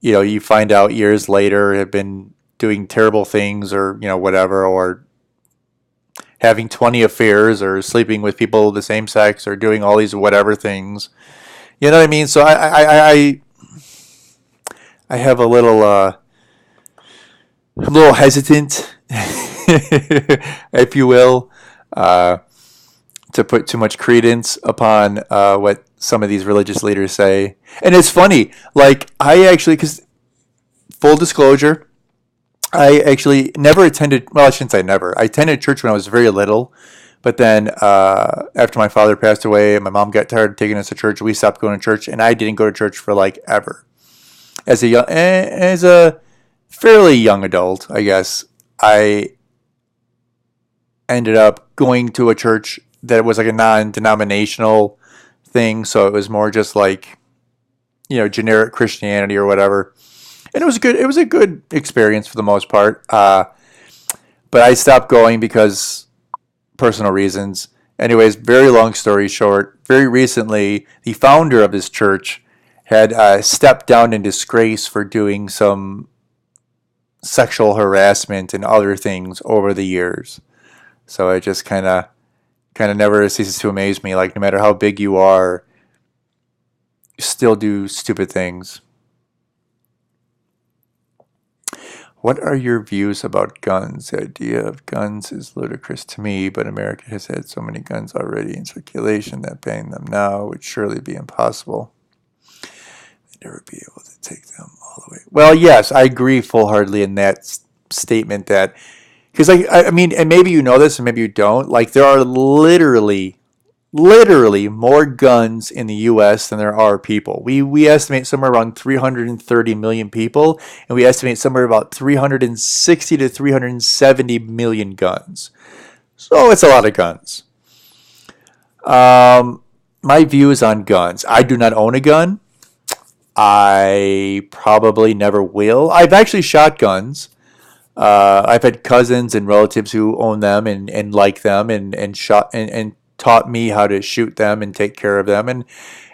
you find out years later have been doing terrible things or, whatever, or having 20 affairs or sleeping with people of the same sex or doing all these whatever things. You know what I mean? So I have a little hesitant, if you will, uh, to put too much credence upon what some of these religious leaders say. And it's funny, like I actually, because full disclosure, I actually never attended. Well, I shouldn't say never. I attended church when I was very little, but then after my father passed away and my mom got tired of taking us to church, we stopped going to church, and I didn't go to church for like ever. As a fairly young adult, I guess, I ended up going to a church that was like a non-denominational thing, so it was more just like generic Christianity or whatever. And it was good. It was a good experience for the most part. But I stopped going because personal reasons, Anyways, very long story short, very recently, the founder of this church had stepped down in disgrace for doing some sexual harassment and other things over the years. So it just kind of never ceases to amaze me. Like no matter how big you are, you still do stupid things. What are your views about guns? The idea of guns is ludicrous to me, but America has had so many guns already in circulation that banning them now would surely be impossible. They'd never be able to take them all the way. Well, yes, I agree full-heartedly in that statement that, because I mean, and maybe you know this and maybe you don't, like there are literally more guns in the U.S. than there are people. We estimate somewhere around 330 million people, and we estimate somewhere about 360 to 370 million guns. So it's a lot of guns. My views on guns. I do not own a gun. I probably never will. I've actually shot guns. I've had cousins and relatives who own them and like them and shot and taught me how to shoot them and take care of them and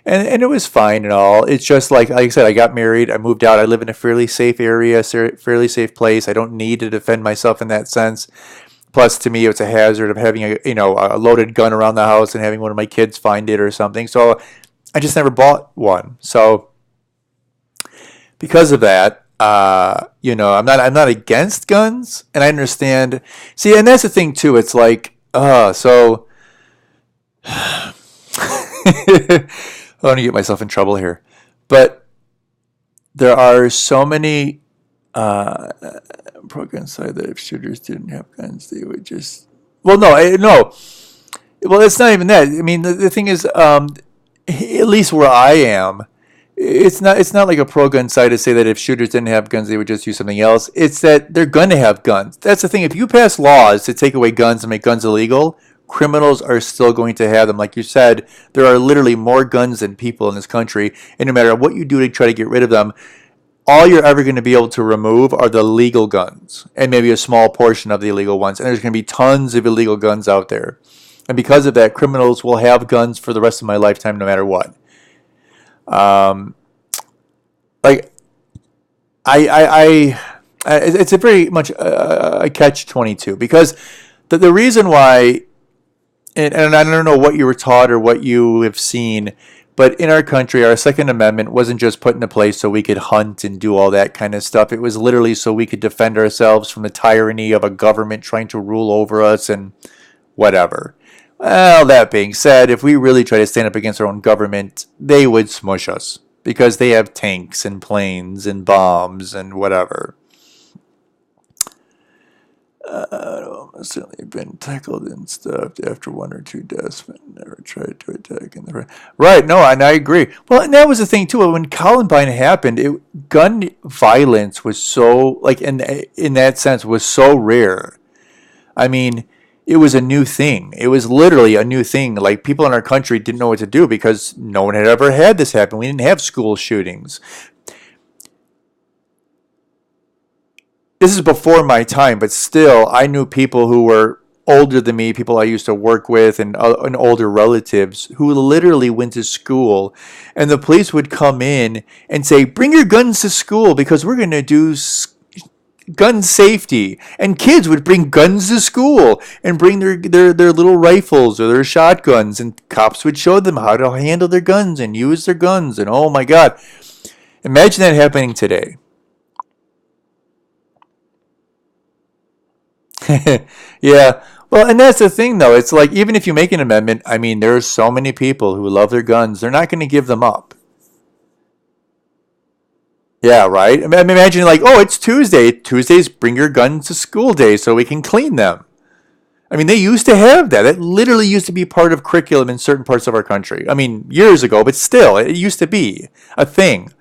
it was fine and all. It's just like I said, I got married, I moved out, I live in a fairly safe area, fairly safe place. I don't need to defend myself in that sense. Plus, to me, it's a hazard of having a loaded gun around the house and having one of my kids find it or something. So I just never bought one. So because of that, I'm not against guns, and I understand. See, and that's the thing too. It's like, so I don't want to get myself in trouble here, but there are so many pro-gun side that if shooters didn't have guns, they would just. Well, no. Well, it's not even that. I mean, the thing is, at least where I am, it's not like a pro-gun side to say that if shooters didn't have guns, they would just use something else. It's that they're going to have guns. That's the thing. If you pass laws to take away guns and make guns illegal, criminals are still going to have them. Like you said, there are literally more guns than people in this country, and no matter what you do to try to get rid of them, all you're ever going to be able to remove are the legal guns and maybe a small portion of the illegal ones. And there's going to be tons of illegal guns out there. And because of that, criminals will have guns for the rest of my lifetime no matter what. Like it's a very much a catch-22 because the reason why, and I don't know what you were taught or what you have seen, but in our country, our Second Amendment wasn't just put into place so we could hunt and do all that kind of stuff. It was literally so we could defend ourselves from the tyranny of a government trying to rule over us and whatever. Well, that being said, if we really try to stand up against our own government, they would smush us because they have tanks and planes and bombs and whatever. I've certainly been tackled and stuffed after one or two deaths, but never tried to attack in the right. Right, no, and I agree. Well, and that was the thing too. When Columbine happened, gun violence was so, like in that sense, was so rare. I mean, it was a new thing. It was literally a new thing. Like people in our country didn't know what to do because no one had ever had this happen. We didn't have school shootings. This is before my time, but still, I knew people who were older than me, people I used to work with, and older relatives who literally went to school, and the police would come in and say, "Bring your guns to school because we're going to do gun safety." And kids would bring guns to school and bring their little rifles or their shotguns, and cops would show them how to handle their guns and use their guns. And oh my God, imagine that happening today. Yeah. Well, and that's the thing, though. It's like, even if you make an amendment, I mean, there are so many people who love their guns. They're not going to give them up. Yeah, right? I mean, imagine like, oh, it's Tuesday. Tuesdays, bring your guns to school day so we can clean them. I mean, they used to have that. It literally used to be part of curriculum in certain parts of our country. I mean, years ago, but still, it used to be a thing.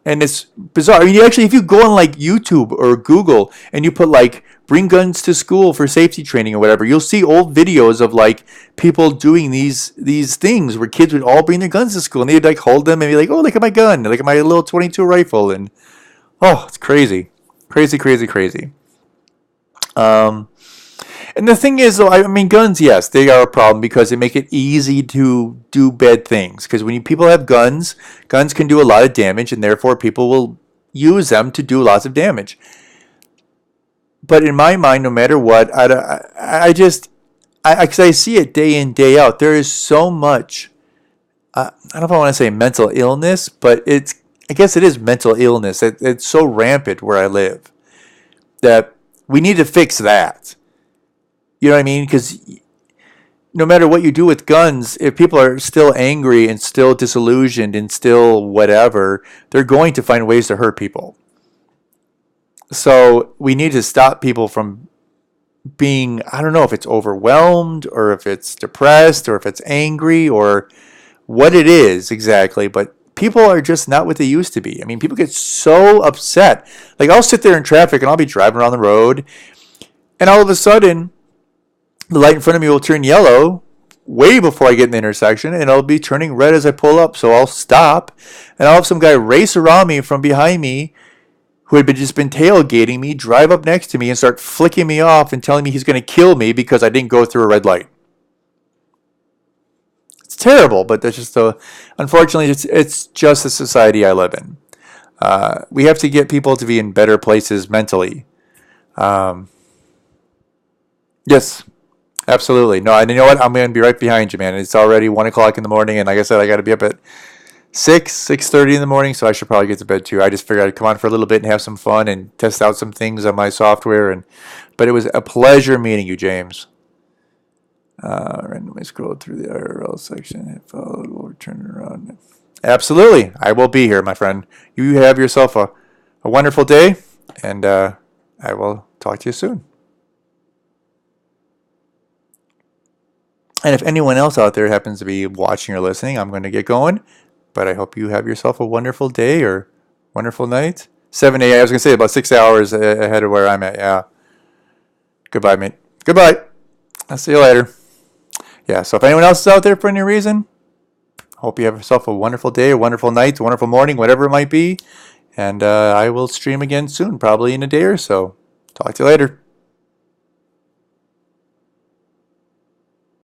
And it's bizarre. I mean, actually, if you go on like YouTube or Google and you put like bring guns to school for safety training or whatever, you'll see old videos of like people doing these things where kids would all bring their guns to school and they'd like hold them and be like, "Oh, look at my gun, look at my little 22 rifle," and oh, it's crazy, crazy, crazy, crazy. And And the thing is, though, I mean, guns, yes, they are a problem because they make it easy to do bad things. Because when people have guns, guns can do a lot of damage, and therefore people will use them to do lots of damage. But in my mind, no matter what, because I see it day in, day out, there is so much, I don't know if I want to say mental illness, but I guess it is mental illness. It's so rampant where I live that we need to fix that. You know what I mean? Because no matter what you do with guns, if people are still angry and still disillusioned and still whatever, they're going to find ways to hurt people. So we need to stop people from being, I don't know if it's overwhelmed or if it's depressed or if it's angry or what it is exactly, but people are just not what they used to be. I mean, people get so upset. Like, I'll sit there in traffic and I'll be driving around the road, and all of a sudden, the light in front of me will turn yellow way before I get in the intersection, and it'll be turning red as I pull up. So I'll stop, and I'll have some guy race around me from behind me who had just been tailgating me, drive up next to me, and start flicking me off and telling me he's going to kill me because I didn't go through a red light. It's terrible, but that's just unfortunately, it's just the society I live in. We have to get people to be in better places mentally. Yes. Absolutely. No, and you know what? I'm going to be right behind you, man. It's already 1 o'clock in the morning, and like I said, I got to be up at 6:30 in the morning, so I should probably get to bed too. I just figured I'd come on for a little bit and have some fun and test out some things on my software. But it was a pleasure meeting you, James. Randomly scroll through the IRL section. Hit followed. We'll turn it around. Absolutely. I will be here, my friend. You have yourself a wonderful day, and I will talk to you soon. And if anyone else out there happens to be watching or listening, I'm going to get going. But I hope you have yourself a wonderful day or wonderful night. 7 a.m. I was going to say about 6 hours ahead of where I'm at. Yeah. Goodbye, mate. Goodbye. I'll see you later. Yeah, so if anyone else is out there for any reason, hope you have yourself a wonderful day, a wonderful night, a wonderful morning, whatever it might be. And I will stream again soon, probably in a day or so. Talk to you later.